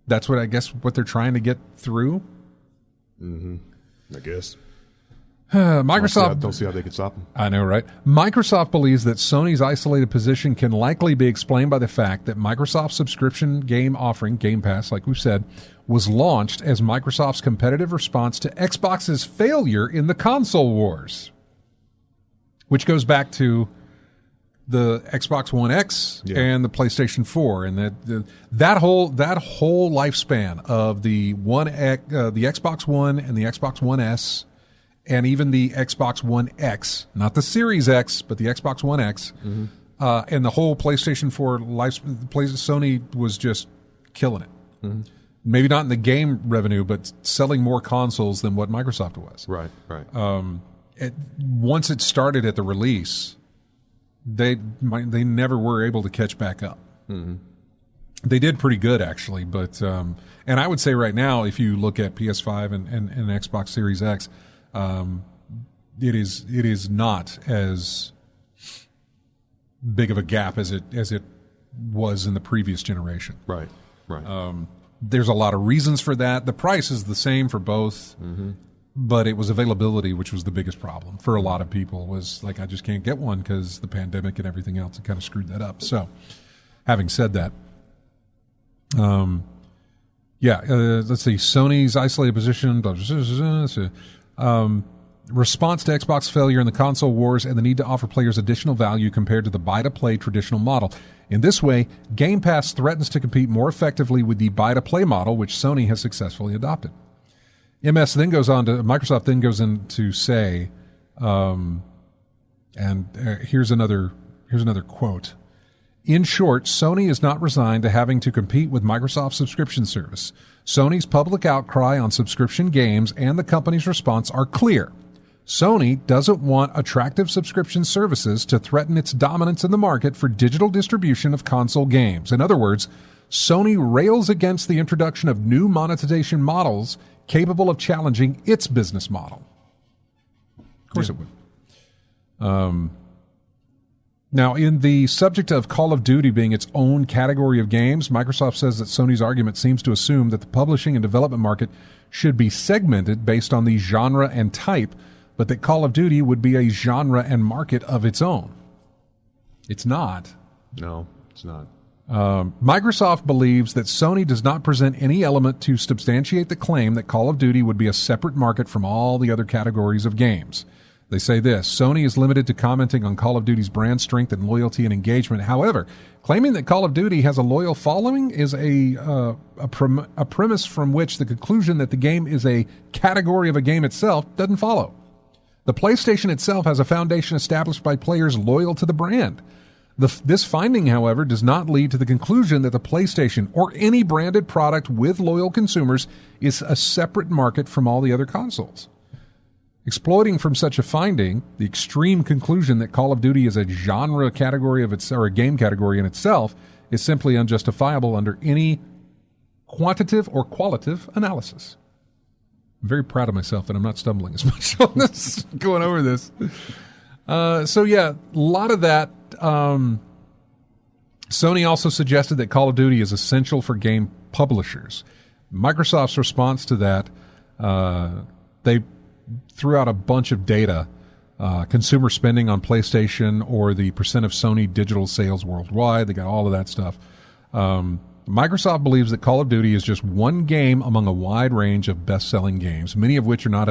That's what they're trying to get through. Mm-hmm. I guess. Microsoft. Don't see how they can stop them. I know, right? Microsoft believes that Sony's isolated position can likely be explained by the fact that Microsoft's subscription game offering, Game Pass, like we've said, was launched as Microsoft's competitive response to Xbox's failure in the console wars, which goes back to the Xbox One X and the PlayStation 4, and that whole lifespan of the Xbox One and the Xbox One S and even the Xbox One X, not the Series X, but the Xbox One X, and the whole PlayStation 4 Sony was just killing it. Maybe not in the game revenue, but selling more consoles than what Microsoft was. Right. Once it started at the release, they never were able to catch back up. They did pretty good, actually, but and I would say right now, if you look at PS5 and Xbox Series X, it is not as big of a gap as it was in the previous generation. Right. There's a lot of reasons for that. The price is the same for both, but it was availability, which was the biggest problem for a lot of people. Was like, I just can't get one because the pandemic and everything else had kind of screwed that up. So, having said that, let's see. Sony's isolated position, response to Xbox failure in the console wars, and the need to offer players additional value compared to the buy-to-play traditional model. In this way, GamePass threatens to compete more effectively with the buy-to-play model, which Sony has successfully adopted. Microsoft then goes on to say, here's another quote. In short, Sony is not resigned to having to compete with Microsoft's subscription service. Sony's public outcry on subscription games and the company's response are clear. Sony doesn't want attractive subscription services to threaten its dominance in the market for digital distribution of console games. In other words, Sony rails against the introduction of new monetization models capable of challenging its business model. Of course it would. Now, in the subject of Call of Duty being its own category of games, Microsoft says that Sony's argument seems to assume that the publishing and development market should be segmented based on the genre and type, but that Call of Duty would be a genre and market of its own. It's not. No, it's not. Microsoft believes that Sony does not present any element to substantiate the claim that Call of Duty would be a separate market from all the other categories of games. They say this: Sony is limited to commenting on Call of Duty's brand strength and loyalty and engagement. However, claiming that Call of Duty has a loyal following is a premise from which the conclusion that the game is a category of a game itself doesn't follow. The PlayStation itself has a foundation established by players loyal to the brand. This finding, however, does not lead to the conclusion that the PlayStation or any branded product with loyal consumers is a separate market from all the other consoles. Exploiting from such a finding, the extreme conclusion that Call of Duty is a genre category or a game category in itself is simply unjustifiable under any quantitative or qualitative analysis. I'm very proud of myself that I'm not stumbling as much on this, going over this. A lot of that. Sony also suggested that Call of Duty is essential for game publishers. Microsoft's response to that, they threw out a bunch of data, consumer spending on PlayStation or the percent of Sony digital sales worldwide. They got all of that stuff. Microsoft believes that Call of Duty is just one game among a wide range of best-selling games, many of which are not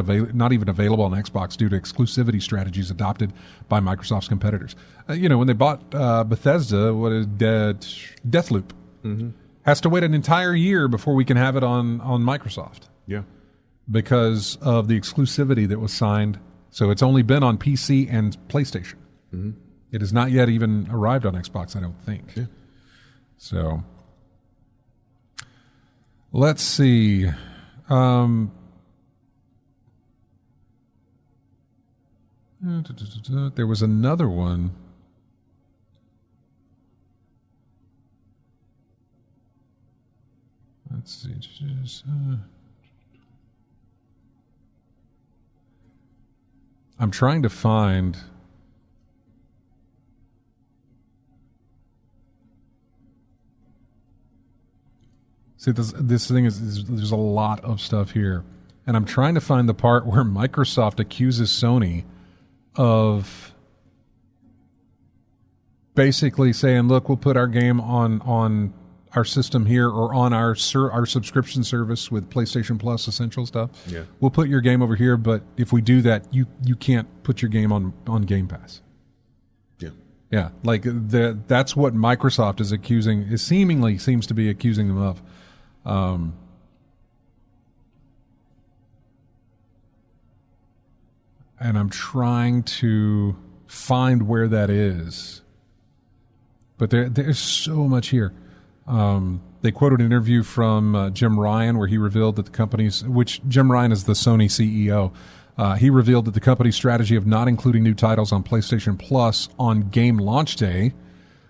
even available on Xbox due to exclusivity strategies adopted by Microsoft's competitors. When they bought Bethesda, Deathloop has to wait an entire year before we can have it on Microsoft. Yeah. Because of the exclusivity that was signed. So it's only been on PC and PlayStation. It has not yet even arrived on Xbox, I don't think. Yeah. So let's see. There was another one. Let's see. I'm trying to find. See, this thing is there's a lot of stuff here, and I'm trying to find the part where Microsoft accuses Sony of basically saying, "Look, we'll put our game on our system here or on our subscription service with PlayStation Plus Essential stuff. Yeah. We'll put your game over here, but if we do that, you can't put your game on GamePass." Yeah. Yeah, like that's what Microsoft seems to be accusing them of. and I'm trying to find where that is. But there's so much here. They quoted an interview from Jim Ryan where he revealed that the company's, which Jim Ryan is the Sony CEO, he revealed that the company's strategy of not including new titles on PlayStation Plus on game launch day,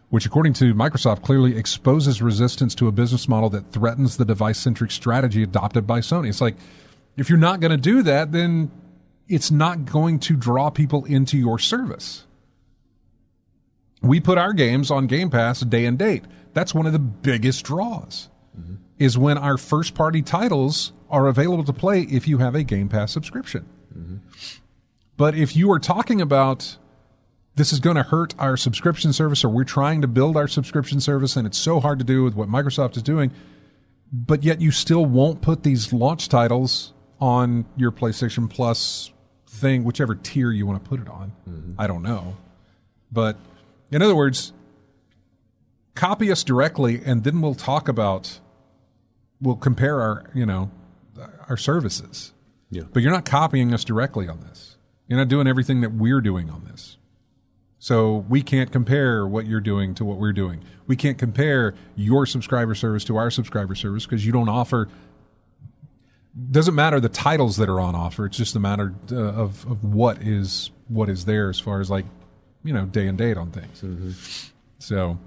which according to Microsoft clearly exposes resistance to a business model that threatens the device-centric strategy adopted by Sony. It's like, if you're not going to do that, then it's not going to draw people into your service. We put our games on Game Pass day and date. That's one of the biggest draws, is when our first-party titles are available to play if you have a Game Pass subscription. But if you are talking about this is going to hurt our subscription service, or we're trying to build our subscription service and it's so hard to do with what Microsoft is doing, but yet you still won't put these launch titles on your PlayStation Plus thing, whichever tier you want to put it on. I don't know. But in other words, copy us directly and then we'll compare our services. Yeah. But you're not copying us directly on this. You're not doing everything that we're doing on this. So we can't compare what you're doing to what we're doing. We can't compare your subscriber service to our subscriber service because you don't offer. Doesn't matter the titles that are on offer. It's just a matter of what is there as far as day and date on things. So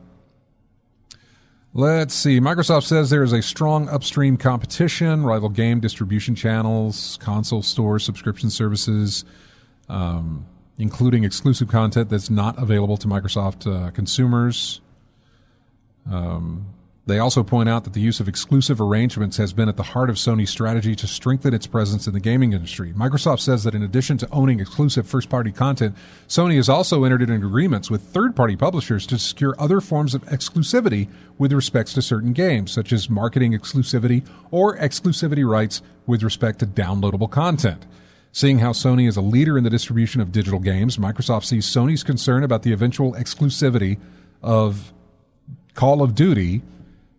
let's see. Microsoft says there is a strong upstream competition, rival game distribution channels, console stores, subscription services, including exclusive content that's not available to Microsoft consumers. They also point out that the use of exclusive arrangements has been at the heart of Sony's strategy to strengthen its presence in the gaming industry. Microsoft says that in addition to owning exclusive first-party content, Sony has also entered into agreements with third-party publishers to secure other forms of exclusivity with respects to certain games, such as marketing exclusivity or exclusivity rights with respect to downloadable content. Seeing how Sony is a leader in the distribution of digital games, Microsoft sees Sony's concern about the eventual exclusivity of Call of Duty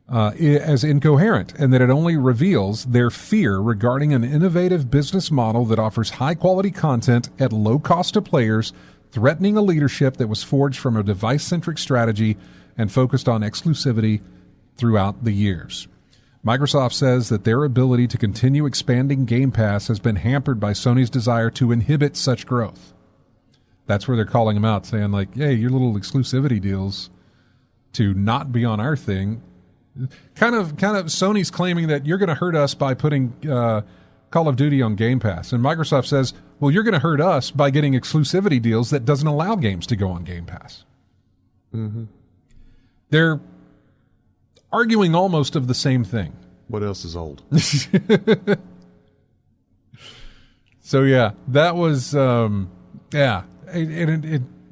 as incoherent, and that it only reveals their fear regarding an innovative business model that offers high-quality content at low cost to players, threatening a leadership that was forged from a device-centric strategy and focused on exclusivity throughout the years. Microsoft says that their ability to continue expanding Game Pass has been hampered by Sony's desire to inhibit such growth. That's where they're calling them out, saying hey, your little exclusivity deals to not be on our thing. Kind of Sony's claiming that you're going to hurt us by putting Call of Duty on Game Pass. And Microsoft says, well, you're going to hurt us by getting exclusivity deals that doesn't allow games to go on Game Pass. They're arguing almost of the same thing. What else is old? So, yeah, that was,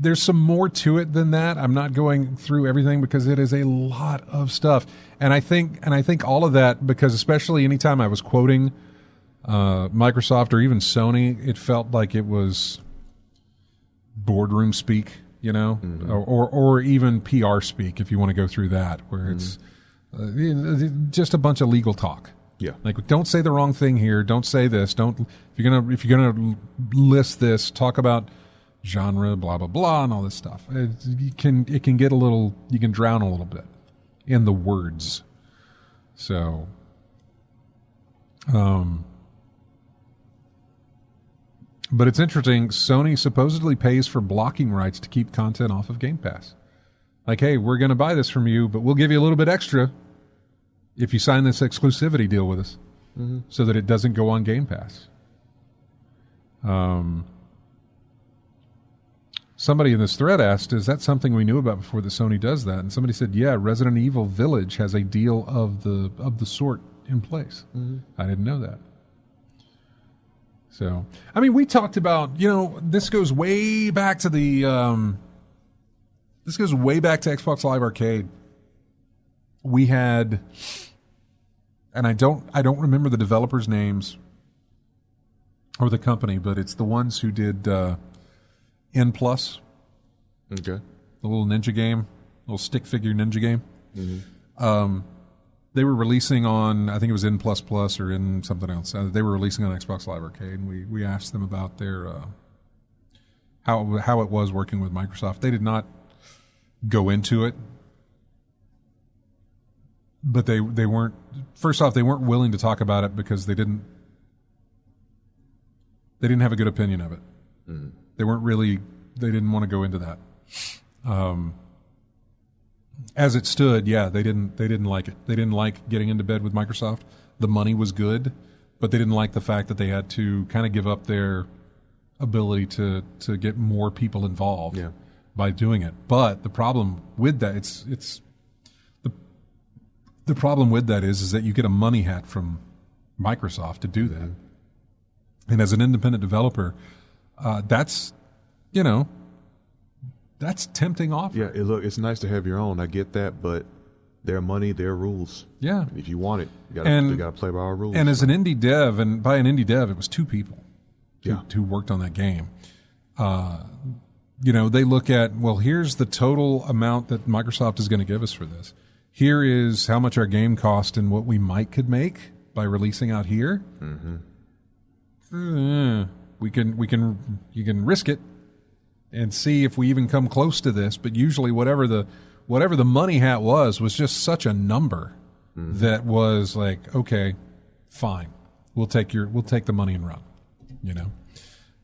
there's some more to it than that. I'm not going through everything because it is a lot of stuff. And I think all of that, because especially anytime I was quoting Microsoft or even Sony, it felt like it was boardroom speak, or even PR speak, if you want to go through that, where it's just a bunch of legal talk. Yeah. Don't say the wrong thing here. Don't say this. Don't, if you're gonna list this, talk about genre, blah blah blah, and all this stuff. It can get a little. You can drown a little bit in the words. So, but it's interesting. Sony supposedly pays for blocking rights to keep content off of Game Pass. Hey, we're going to buy this from you, but we'll give you a little bit extra if you sign this exclusivity deal with us, so that it doesn't go on Game Pass. Somebody in this thread asked, is that something we knew about before that Sony does that? And somebody said, yeah, Resident Evil Village has a deal of the sort in place. I didn't know that. So, we talked about, this goes way back to Xbox Live Arcade. We had, and I don't remember the developers' names or the company, but it's the ones who did N+. Okay. The little ninja game, little stick figure ninja game. They were releasing on, I think it was N++ or in something else. They were releasing on Xbox Live Arcade, and we asked them about their how it was working with Microsoft. They did not go into it, but they weren't. First off, they weren't willing to talk about it because they didn't have a good opinion of it. They weren't really. They didn't want to go into that. As it stood, yeah, they didn't like it. They didn't like getting into bed with Microsoft. The money was good, but they didn't like the fact that they had to kind of give up their ability to get more people involved by doing it. But the problem with that, the problem with that is that you get a money hat from Microsoft to do that. And as an independent developer, that's tempting offer. Yeah, look, it's nice to have your own. I get that, but their money, their rules. Yeah. If you want it, you got to play by our rules. And as an indie dev, and by an indie dev, it was 2 people who worked on that game. They look at, well, here's the total amount that Microsoft is going to give us for this. Here is how much our game cost and what we could make by releasing out here. You can risk it and see if we even come close to this. But usually, whatever the money hat was just such a number that was like, okay, fine, we'll take the money and run,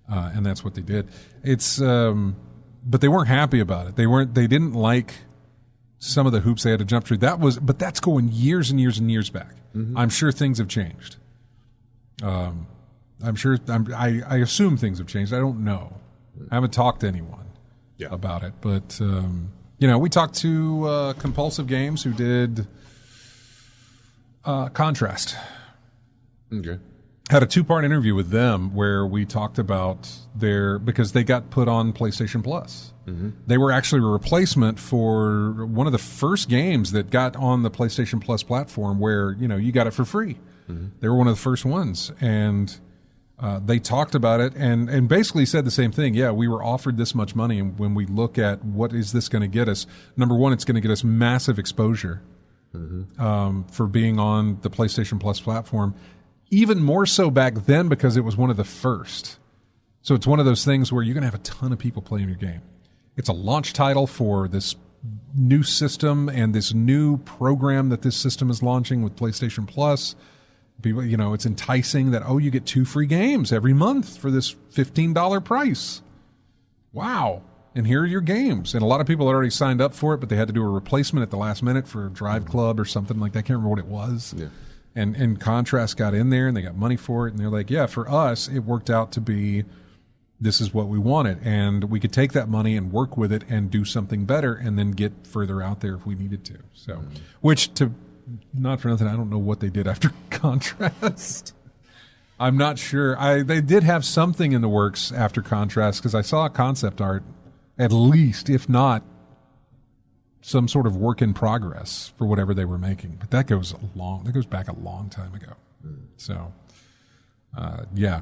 and that's what they did. It's but they weren't happy about it. They didn't like some of the hoops they had to jump through. But that's going years and years and years back. I'm sure things have changed. I assume things have changed. I don't know. I haven't talked to anyone about it, but we talked to Compulsive Games, who did Contrast. Okay. Had a 2-part interview with them where we talked about because they got put on PlayStation Plus. They were actually a replacement for one of the first games that got on the PlayStation Plus platform, where you got it for free. They were one of the first ones, and they talked about it and basically said the same thing. Yeah, we were offered this much money, and when we look at what is this going to get us, number one, it's going to get us massive exposure for being on the PlayStation Plus platform. Even more so back then because it was one of the first. So it's one of those things where you're going to have a ton of people playing your game. It's a launch title for this new system and this new program that this system is launching with PlayStation Plus. People, it's enticing that, you get 2 free games every month for this $15 price. Wow. And here are your games. And a lot of people had already signed up for it, but they had to do a replacement at the last minute for Drive Club or something like that. I can't remember what it was. Yeah. And Contrast got in there, and they got money for it, and they're like, yeah, for us, it worked out to be, this is what we wanted. And we could take that money and work with it and do something better and then get further out there if we needed to. So, not for nothing, I don't know what they did after Contrast. I'm not sure. They did have something in the works after Contrast, because I saw concept art, at least, if not some sort of work in progress for whatever they were making. But that goes back a long time ago. So, yeah.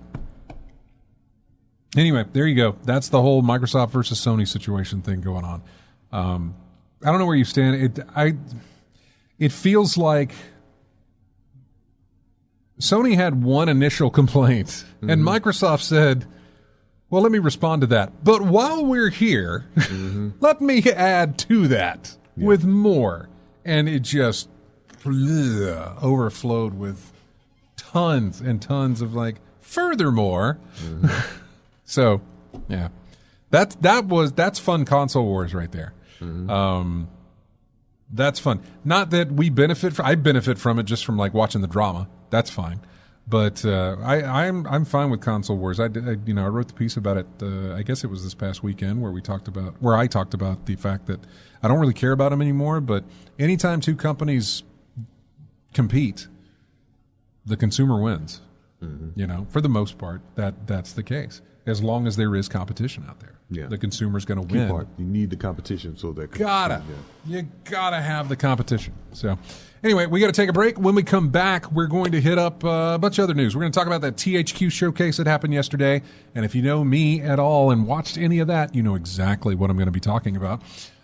Anyway, there you go. That's the whole Microsoft versus Sony situation thing going on. I don't know where you stand. It feels like Sony had one initial complaint, and Microsoft said, well, let me respond to that. But while we're here, let me add to that with more. And it just overflowed with tons and tons of furthermore. So, yeah. That's fun console wars right there. That's fun. Not that we I benefit from it just from watching the drama. That's fine. But I'm fine with console wars. I wrote the piece about it. I guess it was this past weekend where I talked about the fact that I don't really care about them anymore. But anytime 2 companies compete, the consumer wins. For the most part, that's the case. As long as there is competition out there, the consumer's going to win. You need the competition so that you gotta have the competition. So. Anyway, we got to take a break. When we come back, we're going to hit up a bunch of other news. We're going to talk about that THQ showcase that happened yesterday. And if you know me at all and watched any of that, you know exactly what I'm going to be talking about.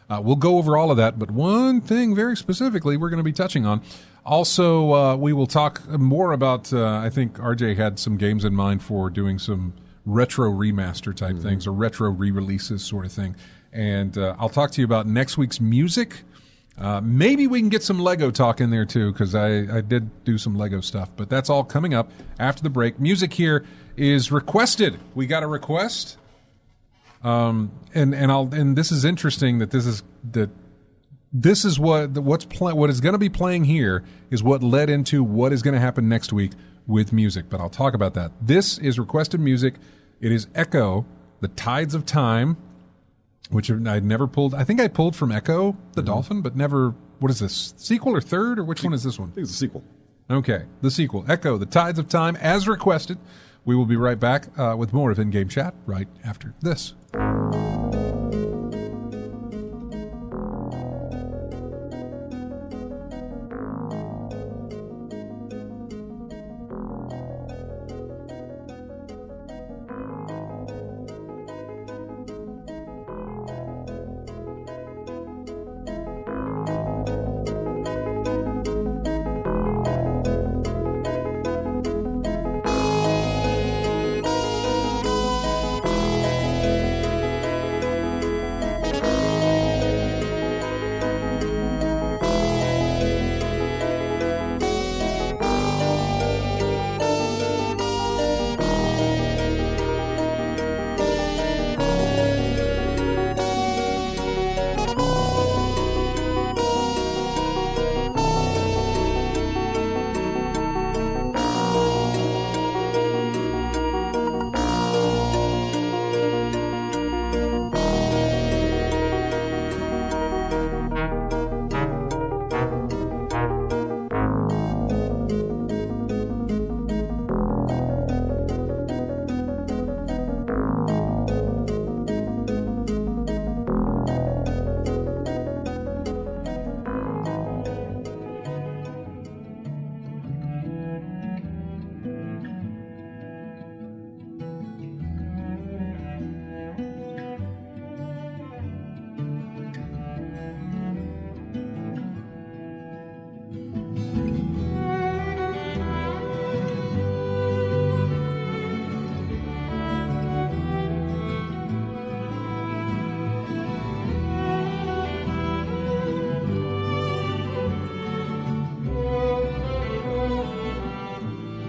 We'll go over all of that, but one thing very specifically we're going to be touching on. Also, we will talk more about, I think RJ had some games in mind for doing some retro remaster type things or retro re-releases sort of thing. And I'll talk to you about next week's music. Maybe we can get some Lego talk in there too, because I did do some Lego stuff. But that's all coming up after the break. Music here is requested. We got a request. And this is interesting that this is what is going to be playing here is what led into what is going to happen next week with music. But I'll talk about that. This is requested music. It is Echo, The Tides of Time, which I'd never pulled. I think I pulled from Echo the Dolphin, but never. What is this? Sequel or third, or which one is this one? I think it's a sequel. Okay, the sequel, Echo, The Tides of Time, as requested. We will be right back with more of In-Game Chat right after this.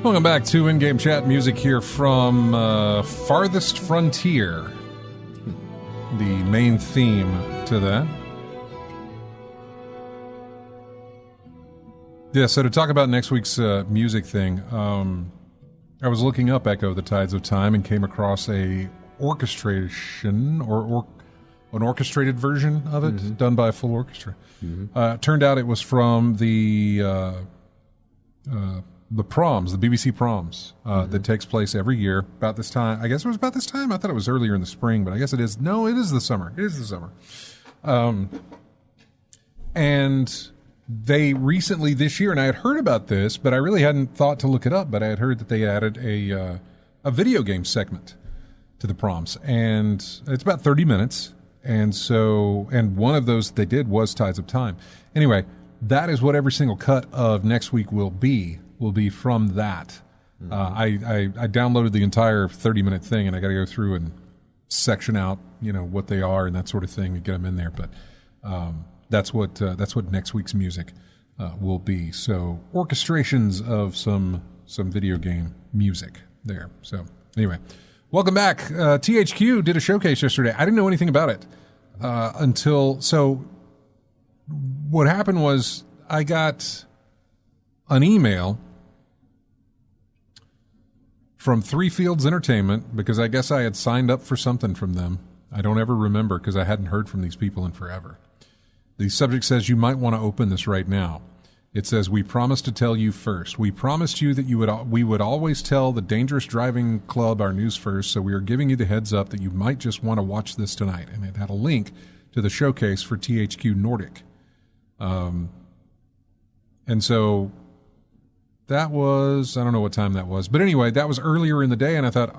Welcome back to In-Game Chat. Music here from Farthest Frontier, the main theme to that. Yeah, so to talk about next week's music thing, I was looking up Echo, The Tides of Time, and came across a orchestration or an orchestrated version of it done by a full orchestra. Turned out it was from the proms, the BBC proms, that takes place every year about this time. I guess it was about this time. I thought it was earlier in the spring, but I guess it is. No, it is the summer. It is the summer. And they recently this year, and I had heard about this, but I really hadn't thought to look it up, but I had heard that they added a video game segment to the proms, and it's about 30 minutes. And one of those they did was Tides of Time. Anyway, that is what every single cut of next week will be from that. I downloaded the entire 30-minute thing, and I got to go through and section out, what they are and that sort of thing and get them in there. But that's what next week's music will be. So orchestrations of some video game music there. So anyway, welcome back. THQ did a showcase yesterday. I didn't know anything about it so what happened was I got an email from Three Fields Entertainment because I guess I had signed up for something from them. I don't ever remember because I hadn't heard from these people in forever. The subject says, you might want to open this right now. It says, we promised to tell you first. We promised you that we would always tell the Dangerous Driving Club our news first, so we are giving you the heads up that you might just want to watch this tonight. And it had a link to the showcase for THQ Nordic. And so that was, I don't know what time that was. But anyway, that was earlier in the day, and I thought,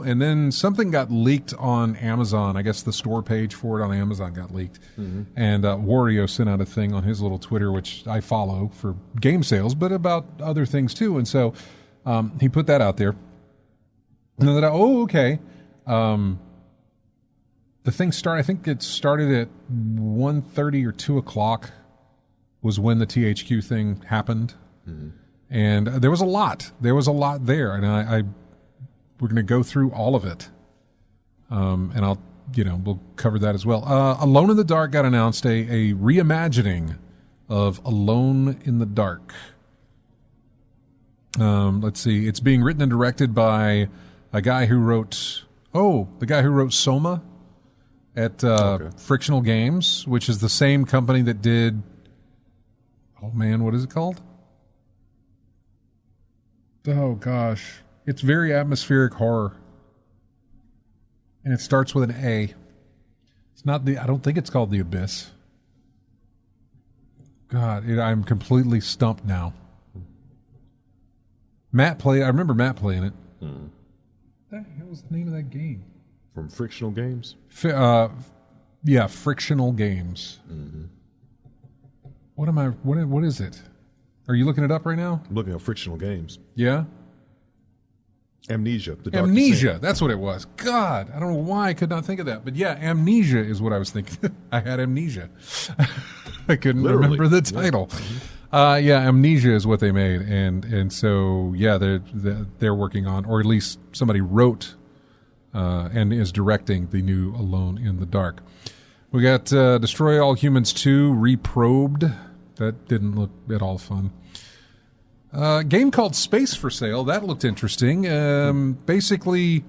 and then something got leaked on Amazon. I guess the store page for it on Amazon got leaked. And Wario sent out a thing on his little Twitter, which I follow for game sales, but about other things too. And so he put that out there. No, okay. The thing started. I think it started at 1:30 or 2 o'clock was when the THQ thing happened, and there was a lot. There was a lot there, and we're going to go through all of it, and we'll cover that as well. Alone in the Dark got announced, a reimagining of Alone in the Dark. Let's see. It's being written and directed by a guy who wrote Soma at Frictional Games, which is the same company that did, oh man, what is it called? Oh gosh. It's very atmospheric horror. And it starts with an A. It's not I don't think it's called The Abyss. God, I'm completely stumped now. I remember Matt playing it. What the hell was the name of that game? From Frictional Games? Yeah, Frictional Games. Mm-hmm. What is it? Are you looking it up right now? I'm looking at Frictional Games. Yeah? Amnesia. Amnesia, that's what it was. God, I don't know why I could not think of that. But yeah, Amnesia is what I was thinking. I had amnesia. I couldn't remember the title. Yeah. Amnesia is what they made, and so yeah, they're working on, or at least somebody wrote and is directing the new Alone in the Dark. We got Destroy All Humans 2 Reprobed. That didn't look at all fun. A game called Space for Sale. That looked interesting. Basically,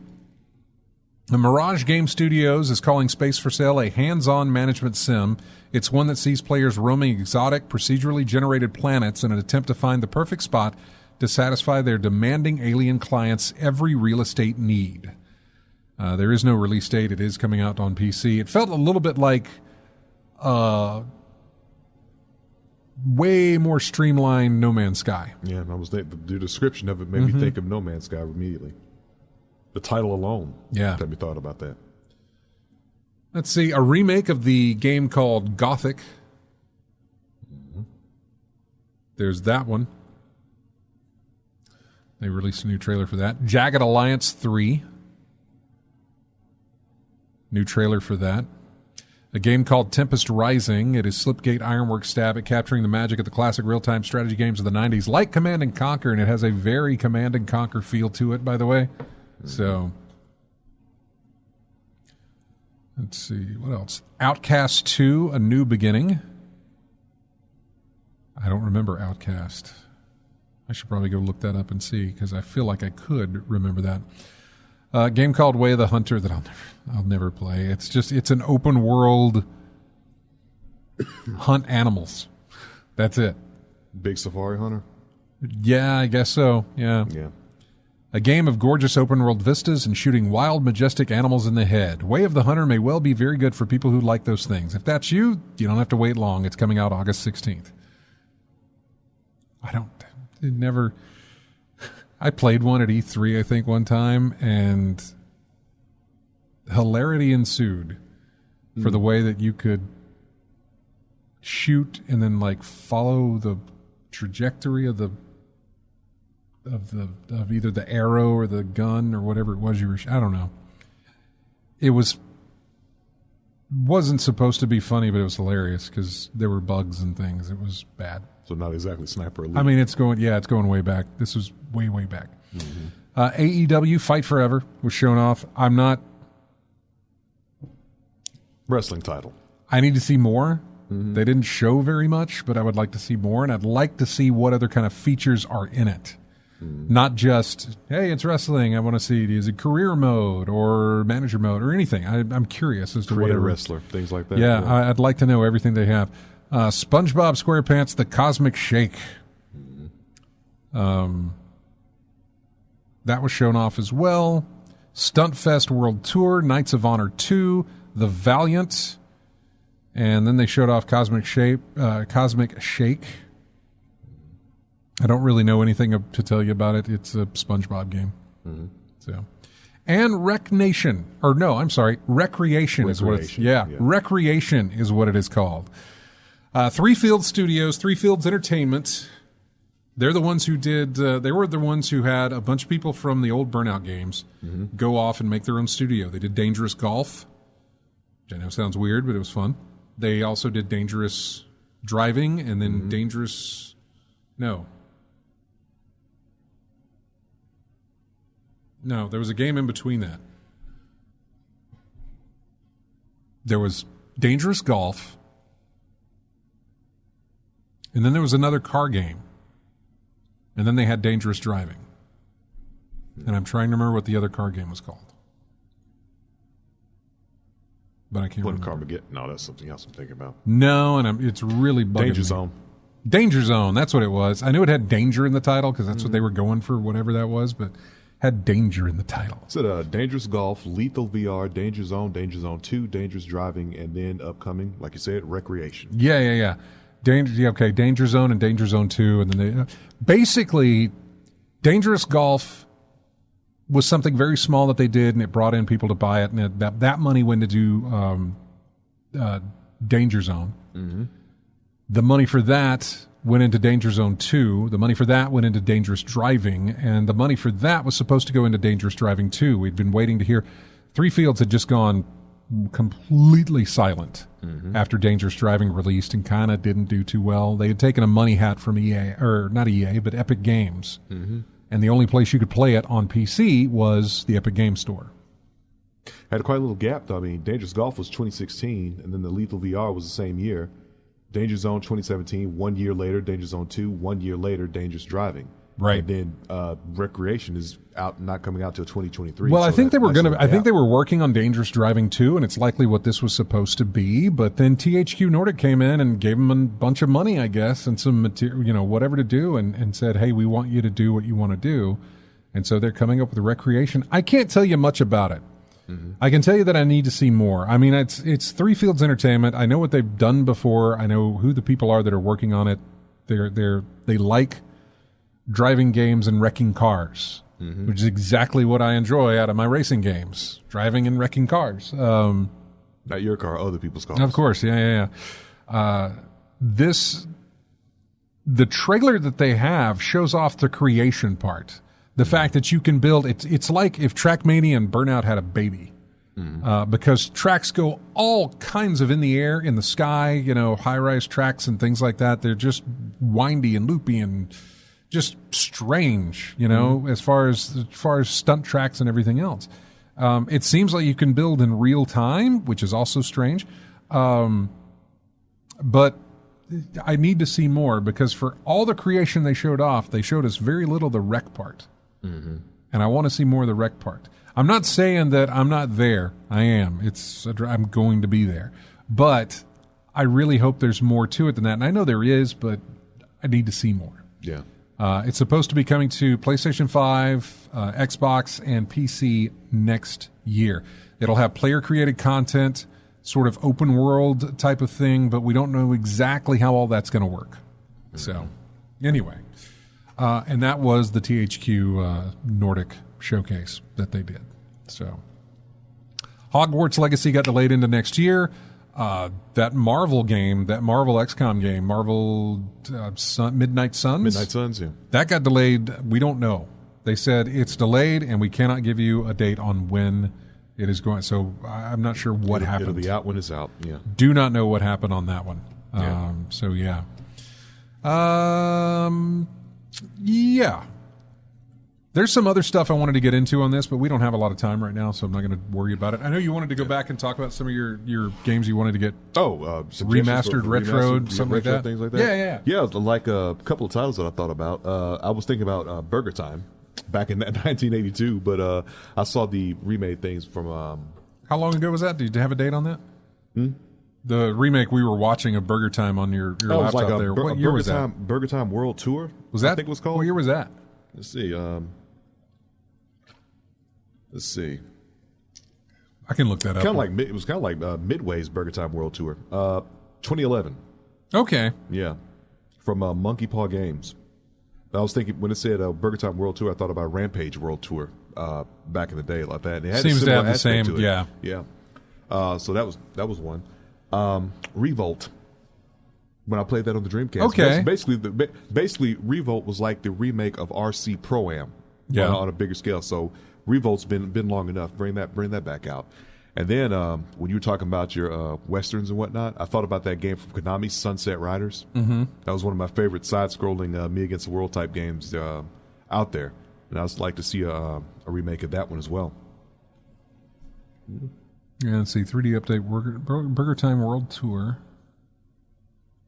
the Mirage Game Studios is calling Space for Sale a hands-on management sim. It's one that sees players roaming exotic, procedurally generated planets in an attempt to find the perfect spot to satisfy their demanding alien clients' every real estate need. There is no release date. It is coming out on PC. It felt a little bit like way more streamlined No Man's Sky. Yeah, the description of it made me think of No Man's Sky immediately. The title alone had me thought about that. Let's see, a remake of the game called Gothic. There's that one. They released a new trailer for that. Jagged Alliance 3. New trailer for that. A game called Tempest Rising. It is Slipgate Ironworks stab at capturing the magic of the classic real-time strategy games of the 90s, like Command & Conquer, and it has a very Command & Conquer feel to it, by the way. So, let's see, what else? Outcast 2, A New Beginning. I don't remember Outcast. I should probably go look that up and see, because I feel like I could remember that. A game called Way of the Hunter that I'll never play. It's an open world hunt animals. That's it. Big Safari Hunter? Yeah, I guess so. Yeah. A game of gorgeous open world vistas and shooting wild, majestic animals in the head. Way of the Hunter may well be very good for people who like those things. If that's you, you don't have to wait long. It's coming out August 16th. I played one at E3, I think, one time, and hilarity ensued for the way that you could shoot and then follow the trajectory of either the arrow or the gun or whatever it was you were. I don't know. It wasn't supposed to be funny, but it was hilarious because there were bugs and things. It was bad. So not exactly Sniper Elite. I mean, it's going way back. This was way back. AEW Fight Forever was shown off. I'm not wrestling title. I need to see more. They didn't show very much, but I would like to see more, and I'd like to see what other kind of features are in it. Not just, hey, it's wrestling. I want to see, is it career mode or manager mode or anything? I'm curious as to Creator whatever. wrestler, things like that. Yeah, I'd like to know everything they have. SpongeBob SquarePants, The Cosmic Shake. That was shown off as well. Stuntfest World Tour, Knights of Honor 2, The Valiant, and then they showed off Cosmic Shake. I don't really know anything to tell you about it. It's a SpongeBob game. So, and Recreation is what it's. Yeah, Recreation is what it is called. Three Fields Studios, Three Fields Entertainment They're the ones who did. They were the ones who had a bunch of people from the old Burnout games go off and make their own studio. They did Dangerous Golf, which I know sounds weird, but it was fun. They also did Dangerous Driving, and then Dangerous. No, there was a game in between that. There was Dangerous Golf, and then there was another car game. And then they had Dangerous Driving. And I'm trying to remember what the other car game was called. But I can't remember. Carmageddon? No, that's something else I'm thinking about. No, and it's really bugging Danger me. Zone. Danger Zone, that's what it was. I knew it had danger in the title because that's what they were going for, whatever that was, but had danger in the title. So Dangerous Golf, Lethal VR, Danger Zone 2, Dangerous Driving, and then upcoming, like you said, Recreation. Yeah. Danger Zone and Danger Zone 2. And then basically, Dangerous Golf was something very small that they did, and it brought in people to buy it, and that money went to do Danger Zone. Mm-hmm. The money for that went into Danger Zone 2. The money for that went into Dangerous Driving, and the money for that was supposed to go into Dangerous Driving 2. We'd been waiting to hear. Three Fields had just gone completely silent after Dangerous Driving released and kind of didn't do too well. They had taken a money hat from EA, or not EA, but Epic Games. And the only place you could play it on PC was the Epic Games Store. Had quite a little gap, though. I mean, Dangerous Golf was 2016, and then the Lethal VR was the same year. Danger Zone 2017, 1 year later, Danger Zone 2, 1 year later, Dangerous Driving. Right. And then Recreation is not coming out till 2023. Well, so I think they were I think they they were working on Dangerous Driving 2, and it's likely what this was supposed to be. But then THQ Nordic came in and gave them a bunch of money, I guess, and some material, whatever to do, and said, "Hey, we want you to do what you want to do." And so they're coming up with Recreation. I can't tell you much about it. I can tell you that I need to see more. I mean, it's Three Fields Entertainment. I know what they've done before. I know who the people are that are working on it. They like driving games and wrecking cars, which is exactly what I enjoy out of my racing games: driving and wrecking cars. Not your car, other people's cars. Of course, yeah. The trailer that they have shows off the creation part. The fact that you can build, it's like if Trackmania and Burnout had a baby. Because tracks go all kinds of in the air, in the sky, high-rise tracks and things like that. They're just windy and loopy and just strange, as far as stunt tracks and everything else. It seems like you can build in real time, which is also strange. But I need to see more, because for all the creation they showed off, they showed us very little of the wreck part. And I want to see more of the wreck part. I'm not saying that I'm not there. I am. I'm going to be there. But I really hope there's more to it than that. And I know there is, but I need to see more. Yeah. It's supposed to be coming to PlayStation 5, Xbox, and PC next year. It'll have player-created content, sort of open world type of thing, but we don't know exactly how all that's going to work. So, anyway. And that was the THQ Nordic showcase that they did. So, Hogwarts Legacy got delayed into next year. That Marvel game, that Marvel XCOM game, Marvel Midnight Suns? Midnight Suns, yeah. That got delayed. We don't know. They said it's delayed, and we cannot give you a date on when it is going. So I'm not sure what happened. It'll be out when it's out, yeah. Do not know what happened on that one. Yeah. So, yeah. Yeah. There's some other stuff I wanted to get into on this, but we don't have a lot of time right now, so I'm not going to worry about it. I know you wanted to go back and talk about some of your games you wanted to get remastered, retroed, something like that. Things like that. Yeah. Yeah, like a couple of titles that I thought about. I was thinking about Burger Time back in 1982, but I saw the remade things from... How long ago was that? Did you have a date on that? The remake we were watching of Burger Time on your laptop there. What year was that? Burger Time World Tour. Was that? I think it was called. What year was that? Let's see. I can look that up. It was kind of like Midway's Burger Time World Tour. 2011. Okay. Yeah, from Monkey Paw Games. I was thinking when it said Burger Time World Tour, I thought about Rampage World Tour back in the day, like that. And it had Seems a to have similar the same. aspect to it. Yeah. So that was one. Revolt. when I played that on the Dreamcast. Okay. Basically, Revolt was like the remake of RC Pro-Am on a bigger scale. So Revolt's been long enough. Bring that back out. And then when you were talking about your westerns and whatnot, I thought about that game from Konami, Sunset Riders. Mm-hmm. That was one of my favorite side-scrolling me against the world type games out there. And I would like to see a remake of that one as well. Yeah, let's see. 3D update Burger Time World Tour.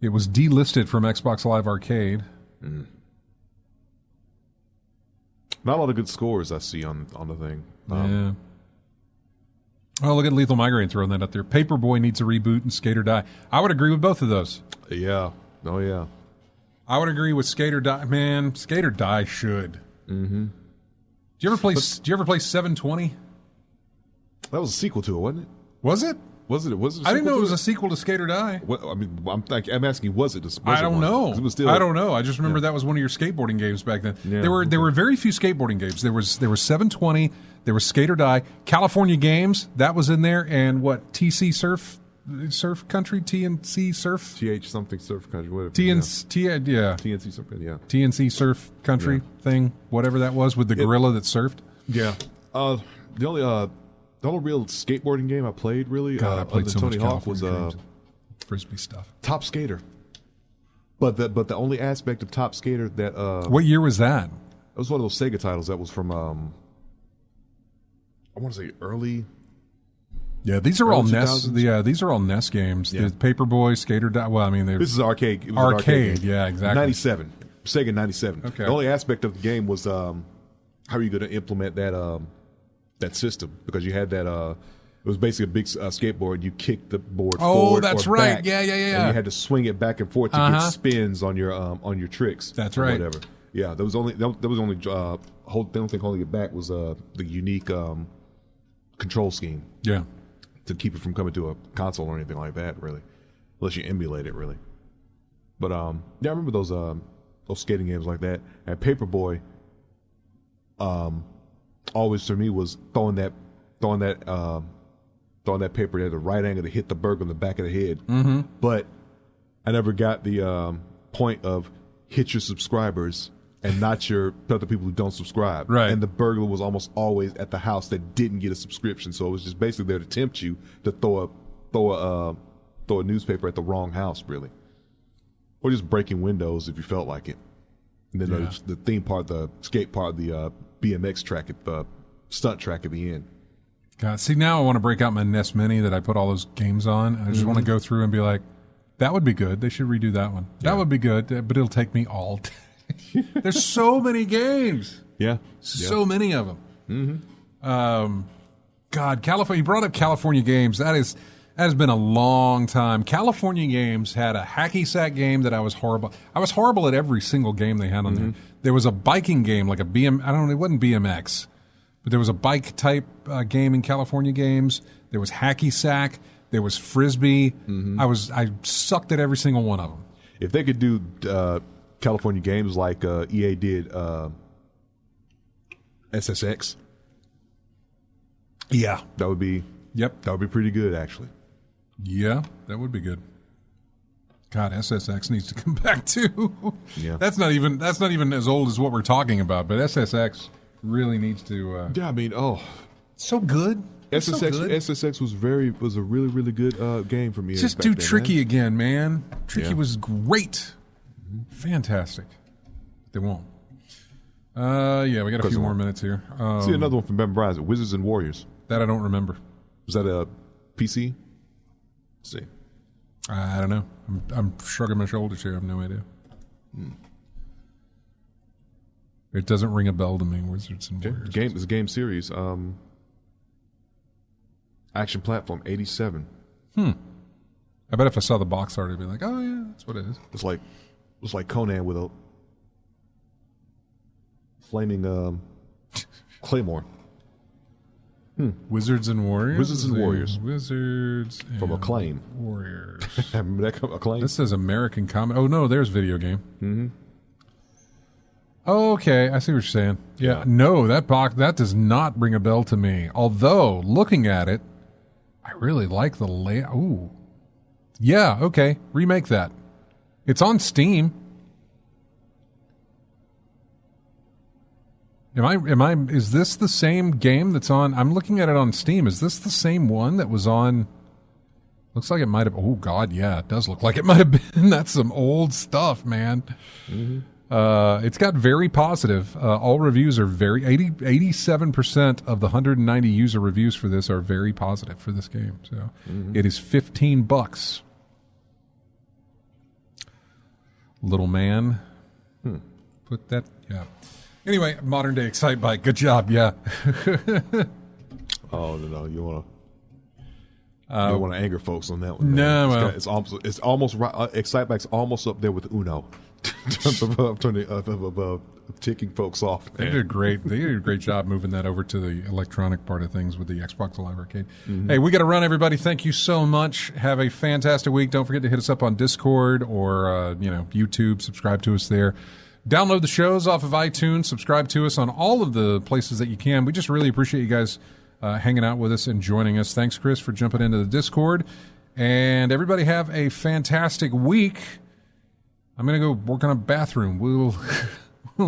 It was delisted from Xbox Live Arcade. Mm. Not a lot of good scores I see on the thing. Yeah. Oh, look at Lethal Migraine throwing that up there. Paperboy needs a reboot and Skate or Die. I would agree with both of those. Yeah. Oh, yeah. I would agree with Skate or Die. Man, Skate or Die should. Mm-hmm. Do you ever play 720? That was a sequel to it, wasn't it? Was it? Was it? I didn't know it was a sequel to Skate or Die. What, I mean, I'm asking, was it? I don't know. I don't know. I just remember that was one of your skateboarding games back then. Yeah, there were very few skateboarding games. There was 720. There was Skate or Die. California Games, that was in there, and what? TC Surf Country, TNC Surf, TH something Surf Country, whatever. TNC something, yeah. TNC Surf Country thing, whatever that was, with the gorilla that surfed. Yeah. The only real skateboarding game I played really, God, I played so Tony much Hawk, was Frisbee stuff. Top Skater. But the only aspect of Top Skater that what year was that? It was one of those Sega titles that was from I want to say early. Yeah, these are all NES. 2000s? Yeah, these are all NES games. Yeah. The Paperboy, Skater Die. Well, I mean, This is arcade. It was an arcade. game. Yeah, exactly. 97, Sega 97. Okay. The only aspect of the game was how are you going to implement that system, because you had that. It was basically a big skateboard. You kicked the board forward. Oh, that's or right. back, Yeah. And you had to swing it back and forth to get spins on your tricks. That's or right. Whatever. Yeah, there was only the only thing holding it back was the unique control scheme. Yeah. To keep it from coming to a console or anything like that, really, unless you emulate it, really. But yeah, I remember those skating games like that. And Paperboy, always to me was throwing that paper at the right angle to hit the burglar in the back of the head. Mm-hmm. But I never got the point of hit your subscribers and not your other people who don't subscribe. Right. And the burglar was almost always at the house that didn't get a subscription, so it was just basically there to tempt you to throw a newspaper at the wrong house, really, or just breaking windows if you felt like it. And then the theme part, the skate part, the BMX track at the stunt track at the end. God, see, now I want to break out my NES Mini that I put all those games on. I just want to go through and be like, that would be good. They should redo that one. That would be good, but it'll take me all day. There's so many games. Yeah. So many of them. Mm-hmm. God, California. You brought up California Games. That has been a long time. California Games had a hacky sack game that I was horrible. I was horrible at every single game they had on there. There was a biking game, like a BM. I don't know. It wasn't BMX, but there was a bike type game in California Games. There was hacky sack. There was frisbee. I sucked at every single one of them. If they could do California games like EA did SSX, yeah, that would be pretty good, actually. Yeah, that would be good. God, SSX needs to come back too. Yeah, that's not even as old as what we're talking about, but SSX really needs to. Yeah, I mean, so good. SSX was a really, really good game for me. Just do Tricky again, man. Tricky was great. Fantastic. They won't. Yeah, we got a few more minutes here. See another one from Ben Bryant, Wizards and Warriors. That I don't remember. Was that a PC? Let's see. I don't know. I'm shrugging my shoulders here. I have no idea. It doesn't ring a bell to me, Wizards and Warriors. It's a game series. Action platform, 87. I bet if I saw the box art, I'd be like, oh, yeah, that's what it is. It's like Conan with a flaming claymore. Wizards and Warriors? Wizards and Warriors. Wizards and from Acclaim. Warriors. Remember that Acclaim? This says American Comic. Oh, no, there's video game. Mm-hmm. Oh, okay, I see what you're saying. Yeah, no, that box, that does not ring a bell to me. Although, looking at it, I really like the layout. Ooh. Yeah, okay, remake that. It's on Steam. Is this the same game that's on? I'm looking at it on Steam. Is this the same one that was on? Looks like it might have. Oh, God, yeah, it does look like it might have been. That's some old stuff, man. Mm-hmm. It's got very positive. All reviews are 87% of the 190 user reviews for this are very positive for this game. So It is $15. Little man. Put that, yeah. Anyway, modern day Excitebike. Good job, yeah. Oh no, you want to anger folks on that one. No, man. It's almost right. Excitebike's almost up there with Uno in terms of ticking folks off. They did a great job moving that over to the electronic part of things with the Xbox Live Arcade. Mm-hmm. Hey, we got to run, everybody. Thank you so much. Have a fantastic week. Don't forget to hit us up on Discord or YouTube. Subscribe to us there. Download the shows off of iTunes. Subscribe to us on all of the places that you can. We just really appreciate you guys hanging out with us and joining us. Thanks, Chris, for jumping into the Discord. And everybody have a fantastic week. I'm going to go work on a bathroom. We'll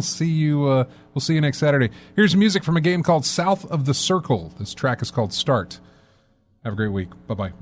see you. We'll see you next Saturday. Here's music from a game called South of the Circle. This track is called Start. Have a great week. Bye-bye.